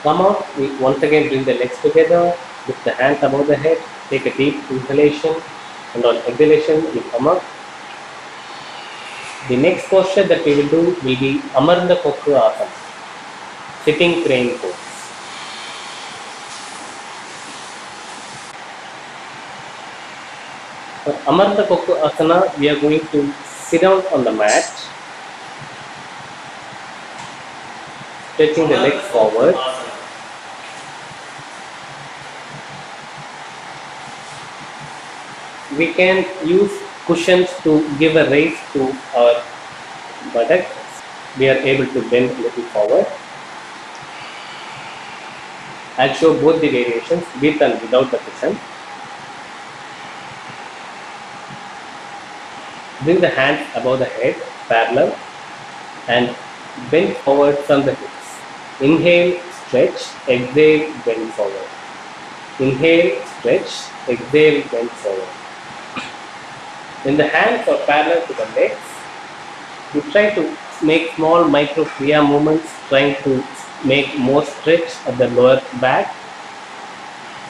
Speaker 1: Come out, we once again bring the legs together, lift the hands above the head, take a deep inhalation, and on exhalation, we come up. The next posture that we will do will be Amartha Kokku Asana, sitting crane pose. For Amartha Kokku Asana, we are going to sit down on the mat, stretching the legs forward. We can use cushions to give a raise to our buttocks. We are able to bend a little forward. I'll show both the variations with and without the cushion. Bring the hands above the head, parallel, and bend forward from the hips. Inhale, stretch, exhale, bend forward. Inhale, stretch, exhale, bend forward. When the hands are parallel to the legs, we try to make small micro Kriya movements, trying to make more stretch at the lower back.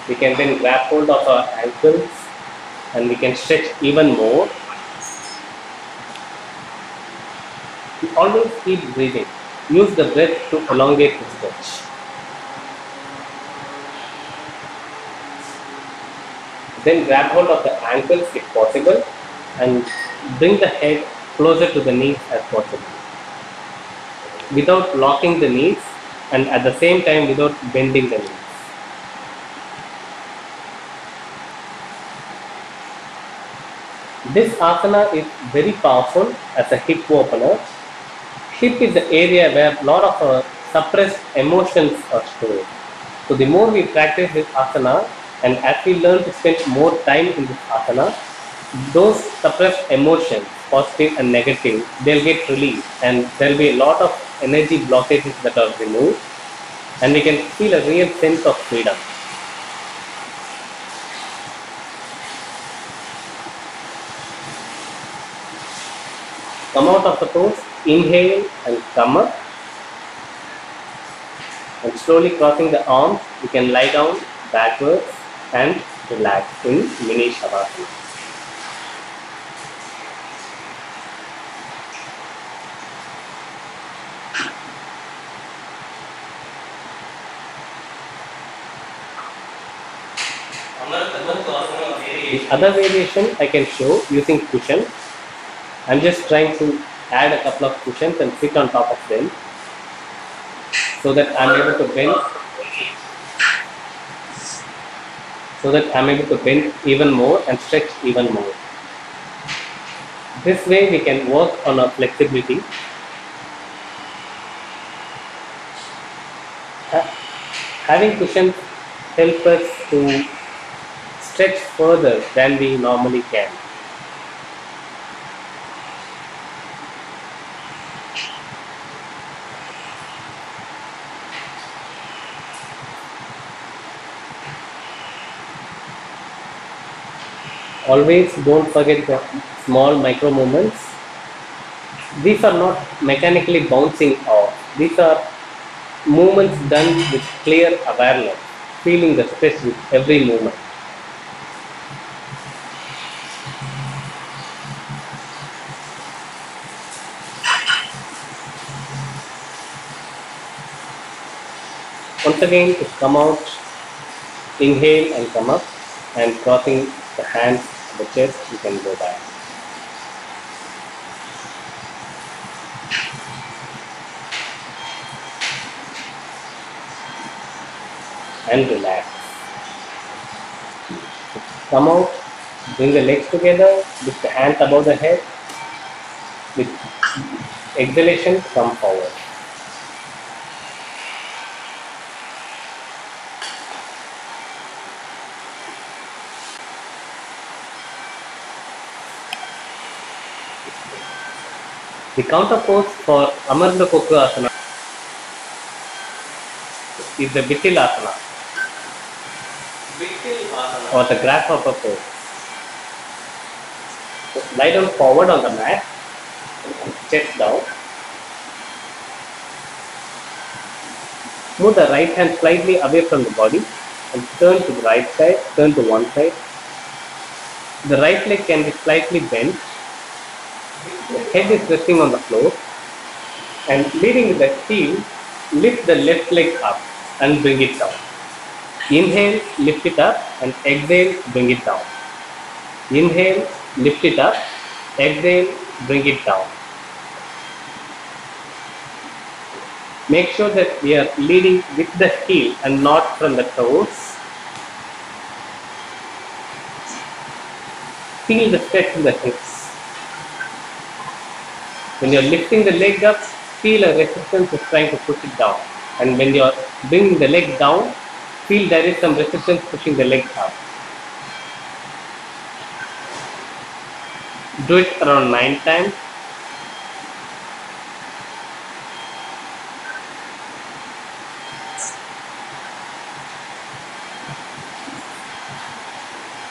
Speaker 1: We can then grab hold of our ankles and we can stretch even more. We always keep breathing. Use the breath to elongate the stretch. Then grab hold of the ankles if possible and bring the head closer to the knees as possible, without locking the knees and at the same time without bending the knees. This asana is very powerful as a hip opener. Hip is the area where a lot of our suppressed emotions are stored. So the more we practice this asana and as we learn to spend more time in this asana, those suppressed emotions, positive and negative, they'll get released and there'll be a lot of energy blockages that are removed and we can feel a real sense of freedom. Come out of the pose, inhale and come up. And slowly crossing the arms, we can lie down backwards and relax in mini shavasana. The other variation I can show using cushions. I'm just trying to add a couple of cushions and sit on top of them so that I'm able to bend even more and stretch even more. This way we can work on our flexibility. Having cushions help us to stretch further than we normally can. Always don't forget the small micro movements. These are not mechanically bouncing off. These are movements done with clear awareness, feeling the stress with every movement. Once again, to come out, inhale and come up, and crossing the hands to the chest, you can go back. And relax. Come out, bring the legs together, lift the hands above the head. With exhalation, come forward. The counter pose for Amartha Kokku Asana is the Vittil Asana or the Grasshopper pose. So lie down forward on the mat, chest down. Move the right hand slightly away from the body and turn to the right side, turn to one side. The right leg can be slightly bent. The head is resting on the floor, and leading with the heel, lift the left leg up and bring it down. Inhale, lift it up, and exhale, bring it down. Inhale, lift it up, exhale, bring it down. Make sure that we are leading with the heel and not from the toes. Feel the stretch in the hips. When you are lifting the leg up, feel a resistance is trying to push it down. And when you are bringing the leg down, feel there is some resistance pushing the leg up. Do it around 9 times.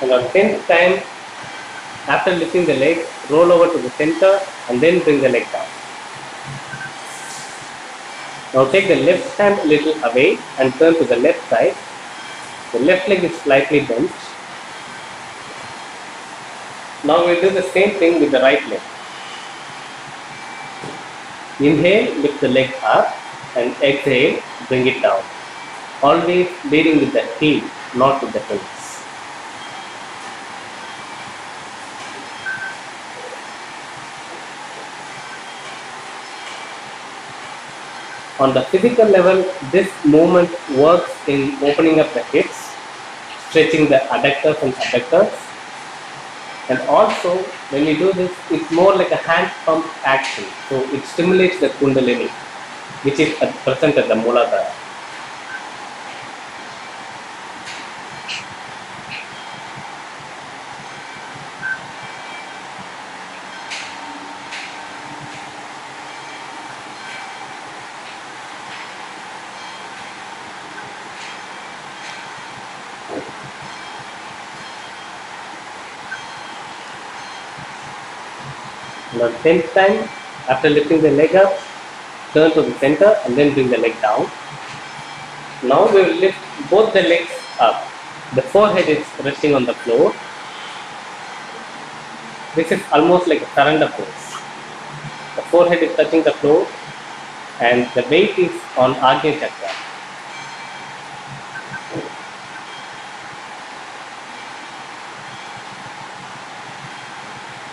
Speaker 1: And on 10th time, after lifting the leg, roll over to the center and then bring the leg down. Now take the left hand a little away and turn to the left side. The left leg is slightly bent. Now we do the same thing with the right leg. Inhale, lift the leg up, and exhale, bring it down. Always leading with the heel, not with the toes. On the physical level, this movement works in opening up the hips, stretching the adductors and abductors. And also, when you do this, it's more like a hand pump action. So it stimulates the kundalini, which is present at the Muladhara. Now 10th time, after lifting the leg up, turn to the center and then bring the leg down. Now we will lift both the legs up. The forehead is resting on the floor. This is almost like a surrender pose. The forehead is touching the floor and the weight is on Ajna Chakra.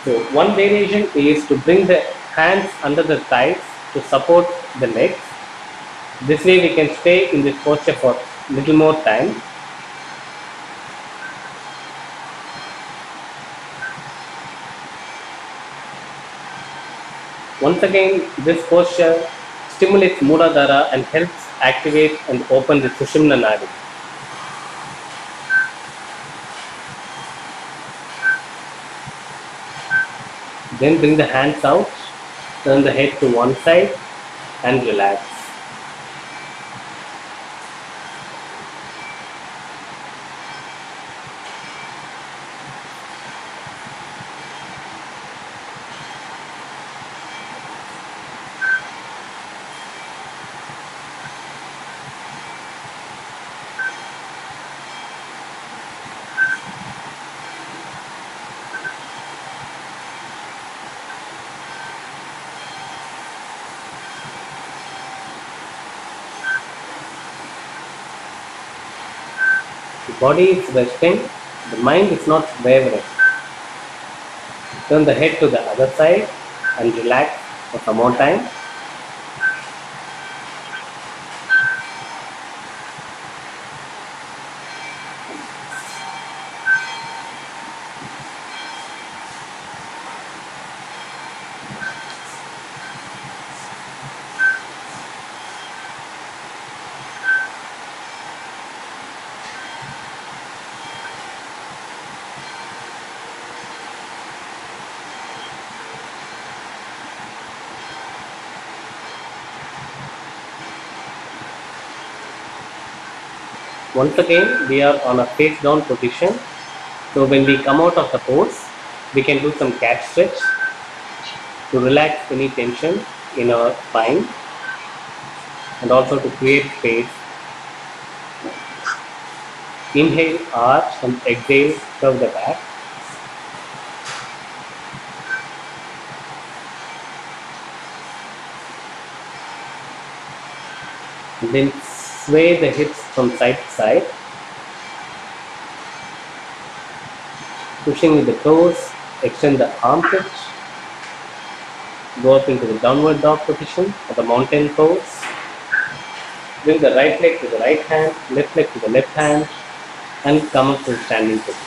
Speaker 1: So one variation is to bring the hands under the thighs to support the legs. This way we can stay in this posture for a little more time. Once again, this posture stimulates Muladhara and helps activate and open the Sushumna Nadi. Then bring the hands out, turn the head to one side and relax. The body is resting, the mind is not wavering. Turn the head to the other side and relax for some more time. Once again, we are on a face down position. So when we come out of the pose, we can do some cat stretch to relax any tension in our spine and also to create space Inhale, arch, and exhale, curve the back. And then sway the hips from side to side, pushing with the toes, extend the armpits, go up into the downward dog position or the mountain pose. Bring the right leg to the right hand, left leg to the left hand, and come up to the standing position.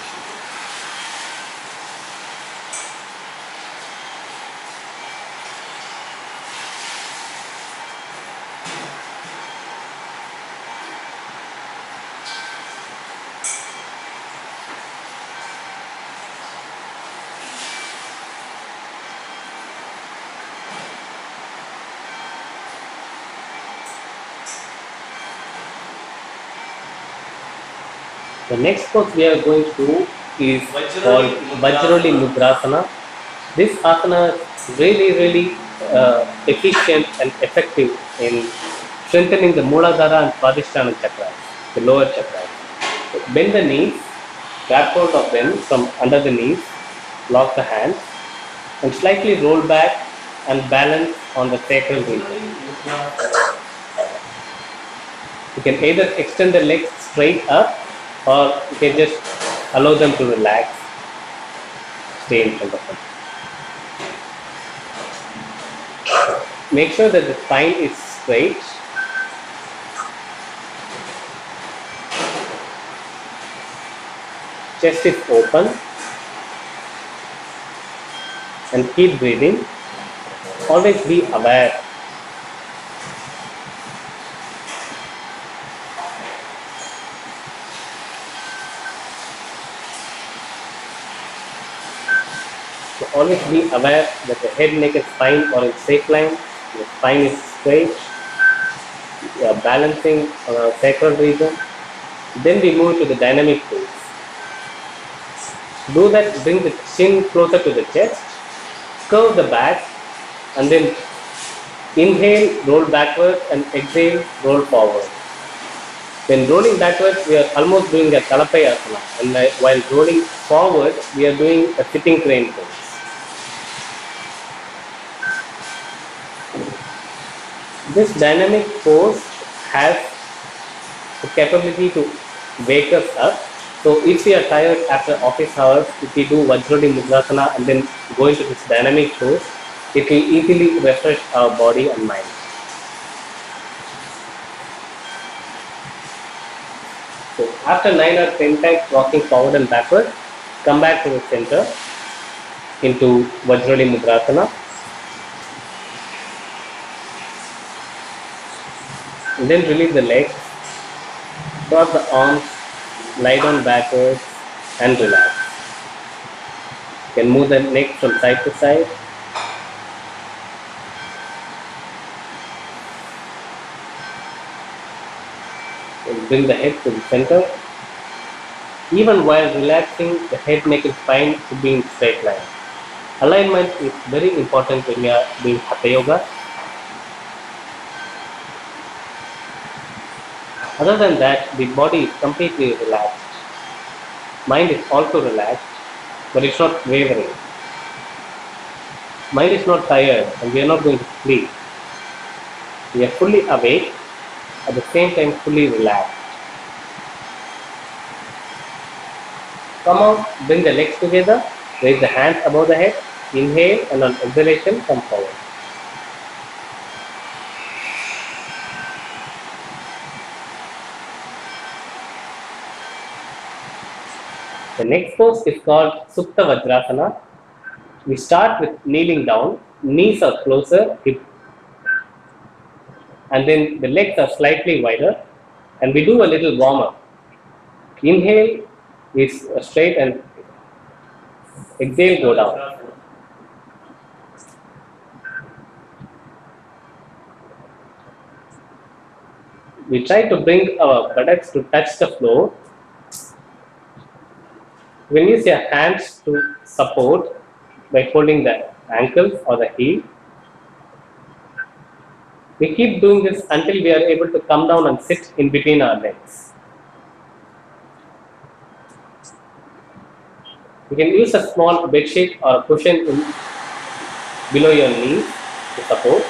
Speaker 1: The next pose we are going to do is called Vajroli Mudrasana. This asana is really efficient and effective in strengthening the Muladhara and Swadhisthana chakras, the lower chakras. So bend the knees, grab hold of them from under the knees, lock the hands, and slightly roll back and balance on the sacral region. You can either extend the legs straight up, or you can just allow them to relax, stay in front of them. Make sure that the spine is straight. Chest is open. And keep breathing. Always be aware. So always be aware that the head, neck, and spine are in safe line. The spine is straight. You are balancing on our sacral region. Then we move to the dynamic pose. Do that, bring the chin closer to the chest, curve the back, and then inhale, roll backwards, and exhale, roll forward. When rolling backwards, we are almost doing a Talapai Asana, and while rolling forward, we are doing a sitting crane pose. This dynamic pose has the capability to wake us up. So if we are tired after office hours, if we do Vajroli Mudrasana and then go into this dynamic pose, it will easily refresh our body and mind. So after 9 or 10 times walking forward and backward, come back to the center into Vajroli Mudrasana. And then release the legs, cross the arms, lie down backwards and relax. You can move the neck from side to side. And bring the head to the center. Even while relaxing, the head, neck and spine should be in straight line. Alignment is very important when you are doing Hatha Yoga. Other than that, the body is completely relaxed. Mind is also relaxed, but it's not wavering. Mind is not tired and we are not going to sleep. We are fully awake, at the same time fully relaxed. Come out, bring the legs together, raise the hands above the head, inhale, and on exhalation, come forward. The next pose is called Supta Vajrasana. We start with kneeling down, knees are closer, and then the legs are slightly wider, and we do a little warm up. Inhale is straight and exhale, go down. We try to bring our buttocks to touch the floor. We'll use your hands to support by holding the ankle or the heel. We keep doing this until we are able to come down and sit in between our legs. You can use a small bed sheet or a cushion below your knees to support.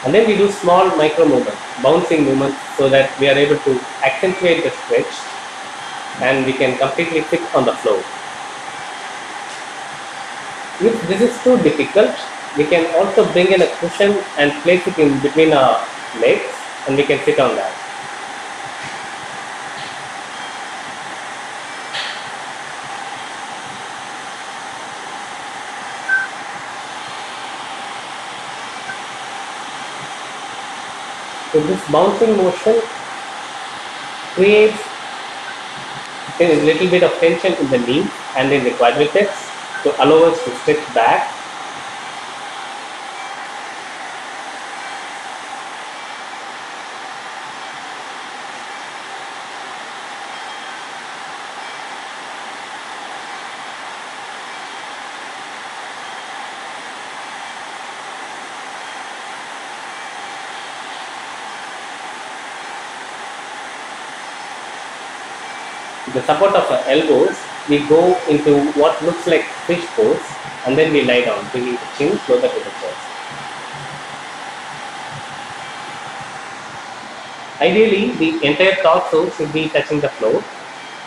Speaker 1: And then we do small micro movements, bouncing movements, so that we are able to accentuate the stretch and we can completely sit on the floor. If this is too difficult, we can also bring in a cushion and place it in between our legs and we can sit on that. So this bouncing motion creates a little bit of tension in the knees and in the quadriceps to allow us to stretch back. With the support of our elbows, we go into what looks like fish pose and then we lie down, bringing the chin closer to the chest. Ideally, the entire torso should be touching the floor,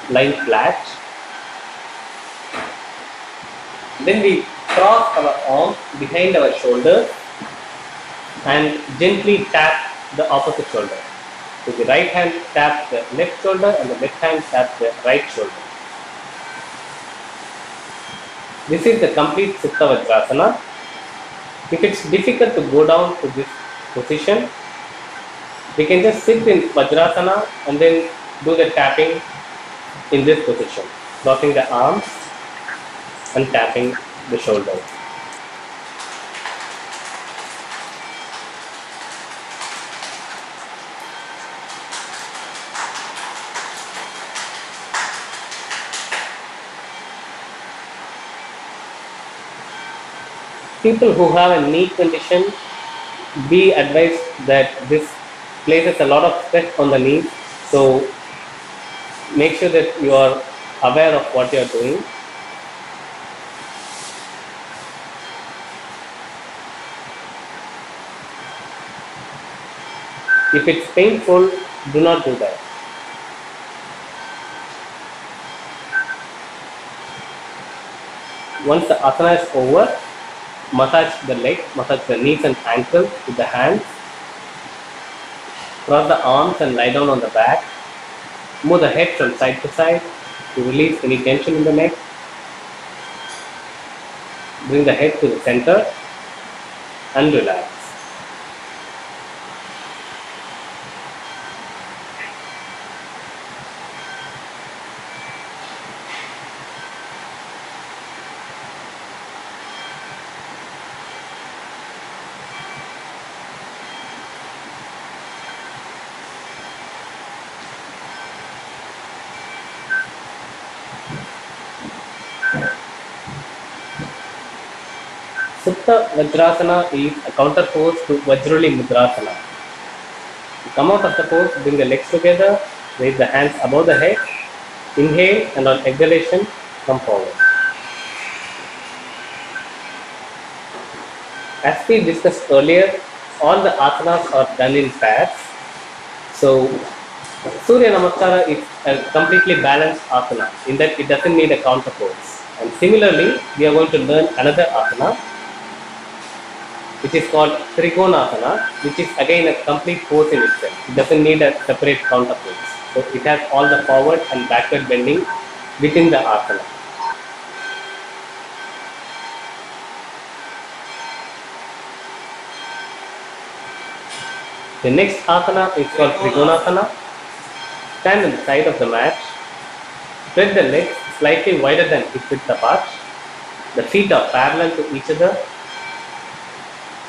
Speaker 1: lying flat. Then we cross our arms behind our shoulders and gently tap the opposite shoulder. So the right hand taps the left shoulder and the left hand taps the right shoulder. This is the complete Supta Vajrasana. If it's difficult to go down to this position, we can just sit in Vajrasana and then do the tapping in this position, crossing the arms and tapping the shoulders. People who have a knee condition, be advised that this places a lot of stress on the knees, so make sure that you are aware of what you are doing. If it's painful, do not do that. Once the asana is over, massage the leg, massage the knees and ankles with the hands. Cross the arms and lie down on the back. Move the head from side to side to release any tension in the neck. Bring the head to the center and relax. Supta Vajrasana is a counter pose to Vajruli Mudrasana. You come out of the pose, bring the legs together, raise the hands above the head, inhale and on exhalation, come forward. As we discussed earlier, all the asanas are done in pairs. So, Surya Namaskara is a completely balanced asana in that it doesn't need a counter pose. And similarly, we are going to learn another asana, which is called Trikonasana, which is again a complete pose in itself. It doesn't need a separate counter pose. So it has all the forward and backward bending within the asana. The next asana is called Trikonasana. Stand on the side of the mat. Spread the legs slightly wider than hip width apart. The feet are parallel to each other.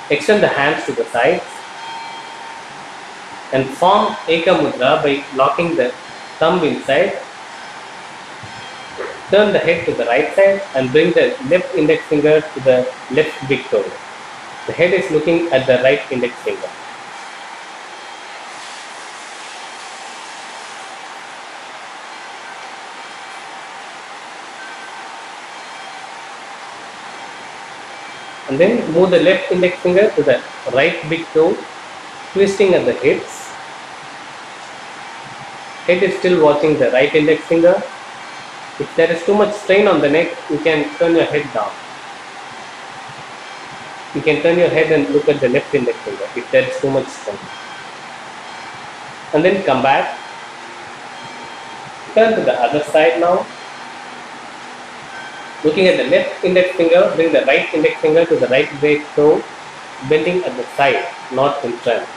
Speaker 1: Extend the hands to the sides and form Eka Mudra by locking the thumb inside. Turn the head to the right side and bring the left index finger to the left big toe. The head is looking at the right index finger. And then move the left index finger to the right big toe, twisting at the hips. Head is still watching the right index finger. If there is too much strain on the neck, you can turn your head down. You can turn your head and look at the left index finger if there is too much strain. And then come back. Turn to the other side now. Looking at the left index finger, bring the right index finger to the right great toe, bending at the side, not in front.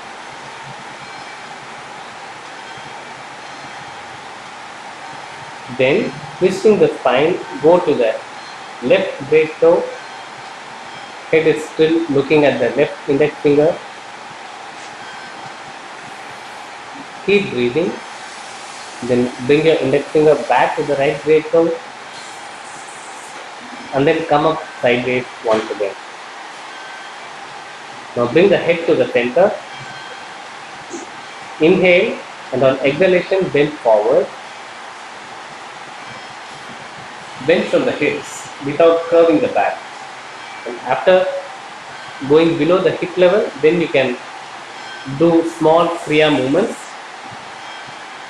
Speaker 1: Then, twisting the spine, go to the left great toe. Head is still looking at the left index finger. Keep breathing. Then bring your index finger back to the right great toe. And then come up sideways once again. Now bring the head to the center. Inhale, and on exhalation bend forward. Bend from the hips without curving the back. And after going below the hip level, then you can do small Kriya movements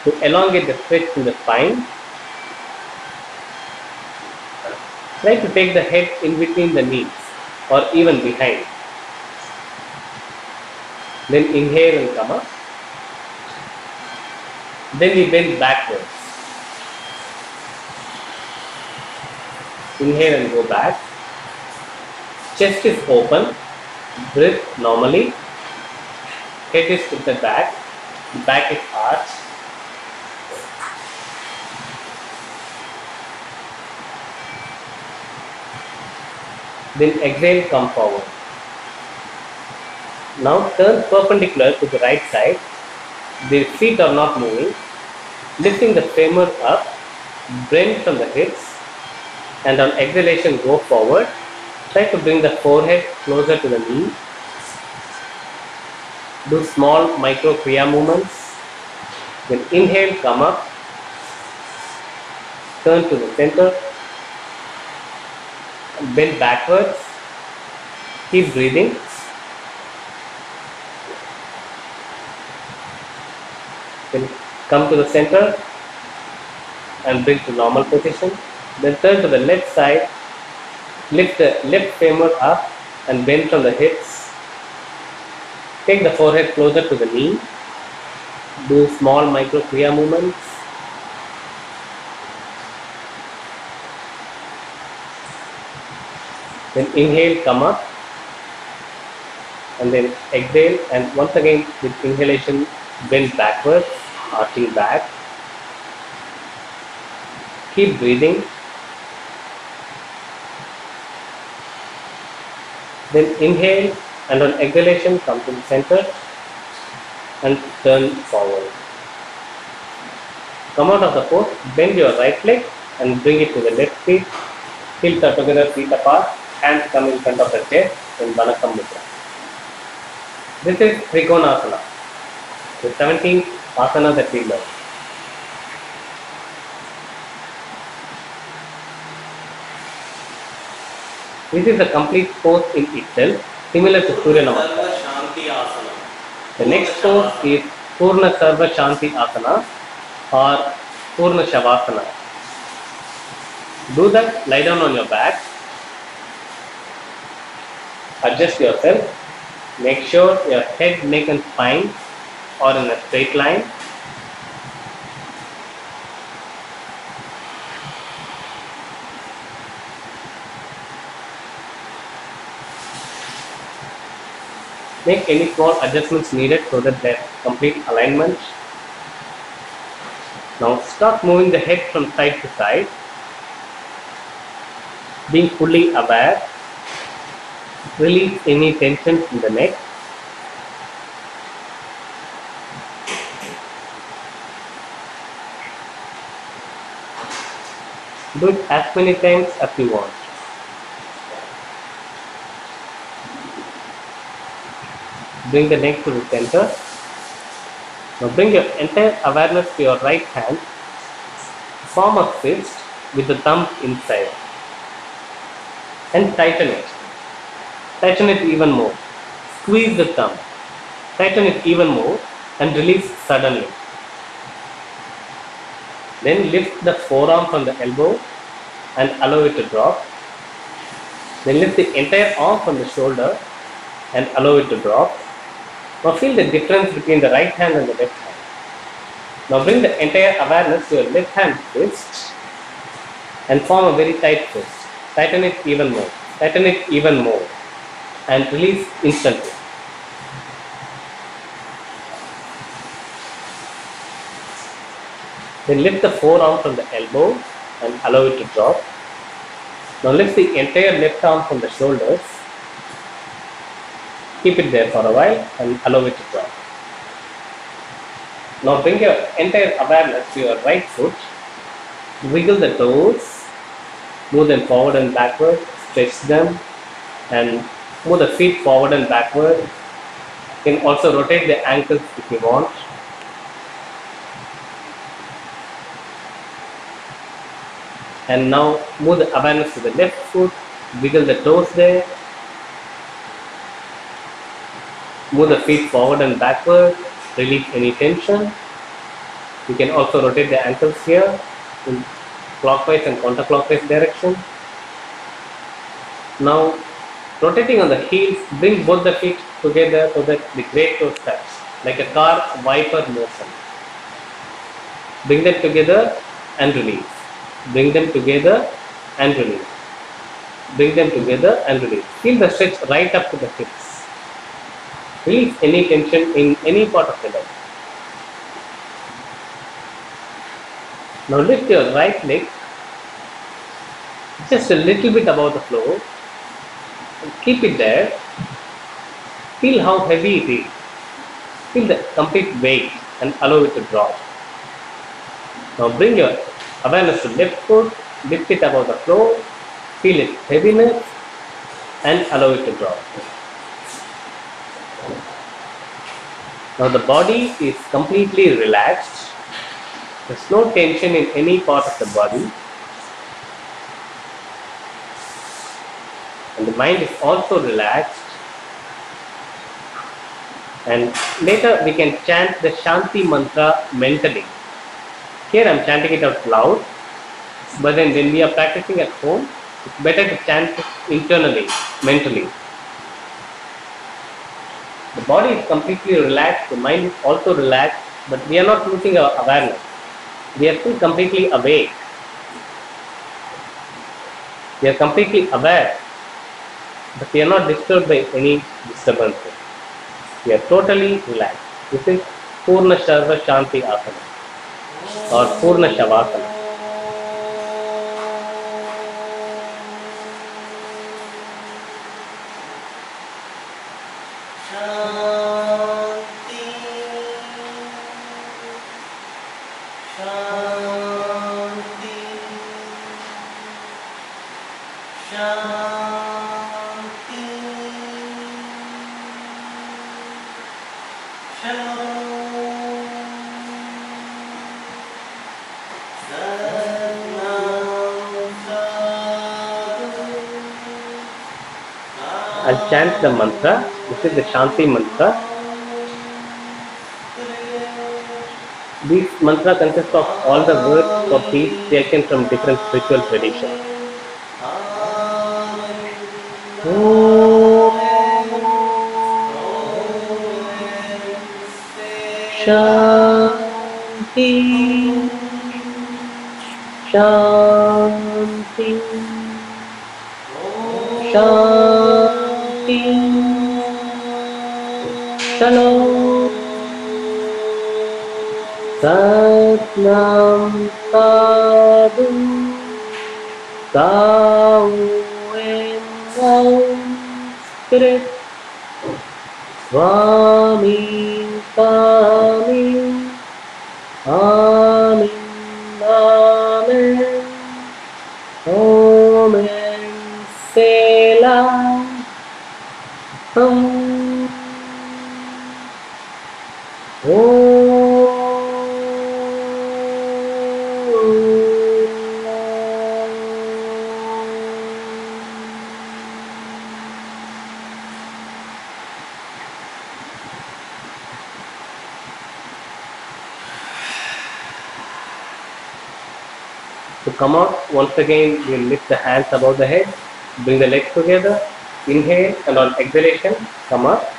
Speaker 1: to elongate the stretch in the spine. Try to take the head in between the knees or even behind. Then inhale and come up. Then we bend backwards. Inhale and go back. Chest is open. Breathe normally. Head is tilted back. Back is arched. Then exhale, come forward. Now turn perpendicular to the right side. The feet are not moving. Lifting the femur up, bend from the hips, and on exhalation go forward. Try to bring the forehead closer to the knee. Do small micro Kriya movements. Then inhale, come up. Turn to the center. Bend backwards. Keep breathing. Then come to the center and bring to normal position. Then turn to the left side. Lift the left femur up and bend from the hips. Take the forehead closer to the knee. Do small micro Kriya movements. Then inhale, come up, and then exhale, and once again with inhalation bend backwards, arching back. Keep breathing. Then inhale, and on exhalation come to the center and turn forward. Come out of the pose, bend your right leg and bring it to the left feet. Heels are together, feet apart. Hands come in front of the chest in Vanakkam Mudra. This is Trikonasana, the 17th asana that we learn. This is a complete pose in itself, similar to Surya Namaskar. The next pose is Purna Sarva Shanti Asana or Purna Shavasana. Do that, lie down on your back. Adjust yourself. Make sure your head, neck and spine are in a straight line. Make any small adjustments needed so that there is complete alignment. Now start moving the head from side to side, being fully aware. Release any tension in the neck. Do it as many times as you want. Bring the neck to the center. Now bring your entire awareness to your right hand. Form a fist with the thumb inside and tighten it. Tighten it even more. Squeeze the thumb. Tighten it even more and release suddenly. Then lift the forearm from the elbow and allow it to drop. Then lift the entire arm from the shoulder and allow it to drop. Now feel the difference between the right hand and the left hand. Now bring the entire awareness to your left hand fist and form a very tight fist. Tighten it even more. Tighten it even more and release instantly. Then lift the forearm from the elbow and allow it to drop. Now lift the entire left arm from the shoulders. Keep it there for a while and allow it to drop. Now bring your entire awareness to your right foot. Wiggle the toes. Move them forward and backward. Stretch them and move the feet forward and backward. You can also rotate the ankles if you want. And now move the awareness to the left foot, wiggle the toes there, move the feet forward and backward, release any tension. You can also rotate the ankles here in clockwise and counterclockwise direction. Now rotating on the heels, bring both the feet together so that the great toes touch, like a car wiper motion. Bring them together and release. Bring them together and release. Bring them together and release. Feel the stretch right up to the hips. Release any tension in any part of the leg. Now lift your right leg just a little bit above the floor. And keep it there. Feel how heavy it is. Feel the complete weight and allow it to drop. Now bring your awareness to left foot, lift it above the floor, feel its heaviness and allow it to drop. Now the body is completely relaxed. There's no tension in any part of the body. And the mind is also relaxed. And later we can chant the Shanti mantra mentally. Here I am chanting it out loud, but then when we are practicing at home, it's better to chant it internally, mentally. The body is completely relaxed, the mind is also relaxed, but we are not losing our awareness. We are still completely awake. We are completely aware, but we are not disturbed by any disturbances. We are totally relaxed. This is Purna Sharva Shanti Asana or Purna Shavasana. I'll chant the mantra. This is the Shanti mantra. This mantra consists of all the words for peace taken from different spiritual traditions. Shanti, Shanti, Shanti, Shalom, Satnam Sadhu, Tao and Spirit, Swami Kami, Amin, Amen, Om and Selah, To come out, once again, we'll lift the hands above the head, bring the legs together, inhale, and on exhalation, come up.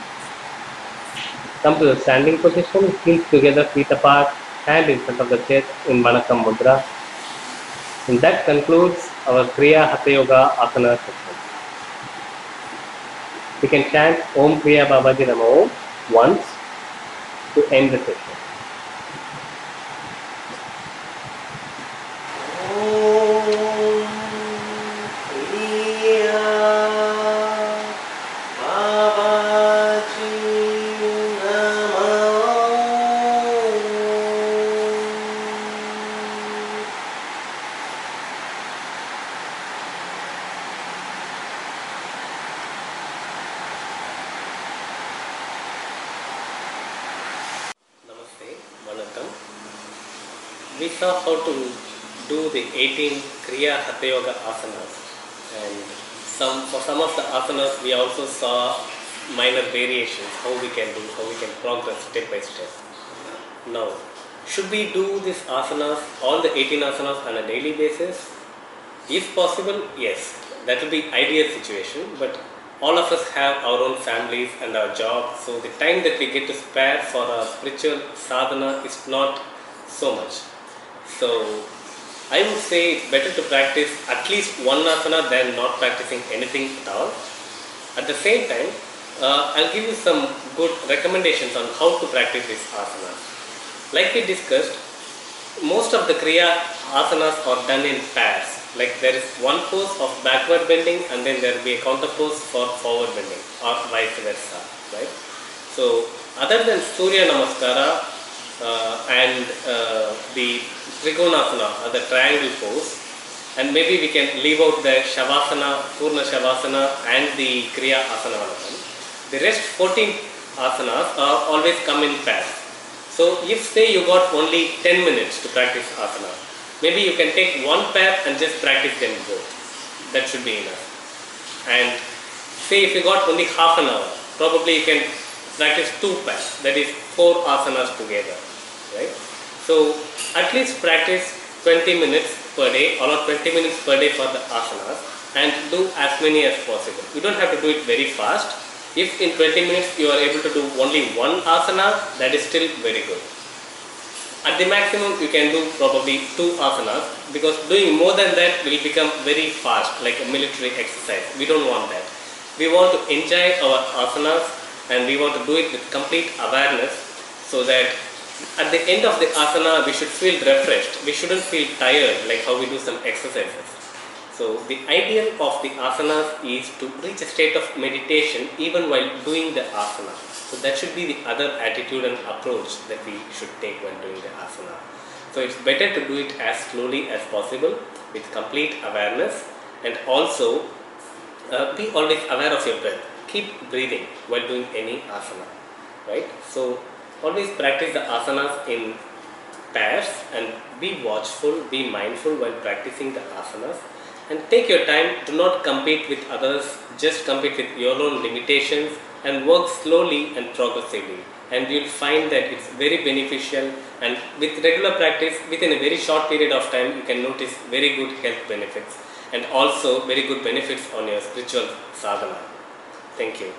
Speaker 1: Come to the standing position, heels together, feet apart, hand in front of the chest in Vanakkam mudra. And that concludes our Kriya Hatha Yoga Asana session. We can chant Om Kriya Babaji Namo Om once to end the session. We saw how to do the 18 Kriya Hatha Yoga Asanas, and for some of the asanas we also saw minor variations, how we can progress step by step. Now, should we do these asanas, all the 18 asanas on a daily basis? If possible, yes, that will be ideal situation, but all of us have our own families and our jobs, so the time that we get to spare for our spiritual sadhana is not so much. So I would say it's better to practice at least one asana than not practicing anything at all. At the same time, I'll give you some good recommendations on how to practice this asana. Like we discussed, most of the Kriya asanas are done in pairs. Like there is one pose of backward bending and then there will be a counter pose for forward bending, or vice versa, right? So other than Surya Namaskara and the Trikonasana, the triangle pose, and maybe we can leave out the Shavasana, Purna Shavasana and the Kriya Asana. The rest 14 asanas always come in pairs. So if say you got only 10 minutes to practice asana, maybe you can take one pair and just practice them both. That should be enough. And say if you got only half an hour, probably you can practice two pairs, that is 4 asanas together, right? So at least practice 20 minutes per day, or 20 minutes per day for the asanas, and do as many as possible. You don't have to do it very fast. If in 20 minutes you are able to do only one asana, that is still very good. At the maximum you can do probably 2 asanas, because doing more than that will become very fast, like a military exercise. We don't want that. We want to enjoy our asanas and we want to do it with complete awareness, so that at the end of the asana we should feel refreshed. We shouldn't feel tired like how we do some exercises. So the ideal of the asanas is to reach a state of meditation even while doing the asana. So that should be the other attitude and approach that we should take when doing the asana. So it's better to do it as slowly as possible with complete awareness, and also be always aware of your breath. Keep breathing while doing any asana, right? So always practice the asanas in pairs and be watchful, be mindful while practicing the asanas, and take your time. Do not compete with others, just compete with your own limitations and work slowly and progressively, and you will find that it's very beneficial, and with regular practice within a very short period of time you can notice very good health benefits and also very good benefits on your spiritual sadhana. Thank you.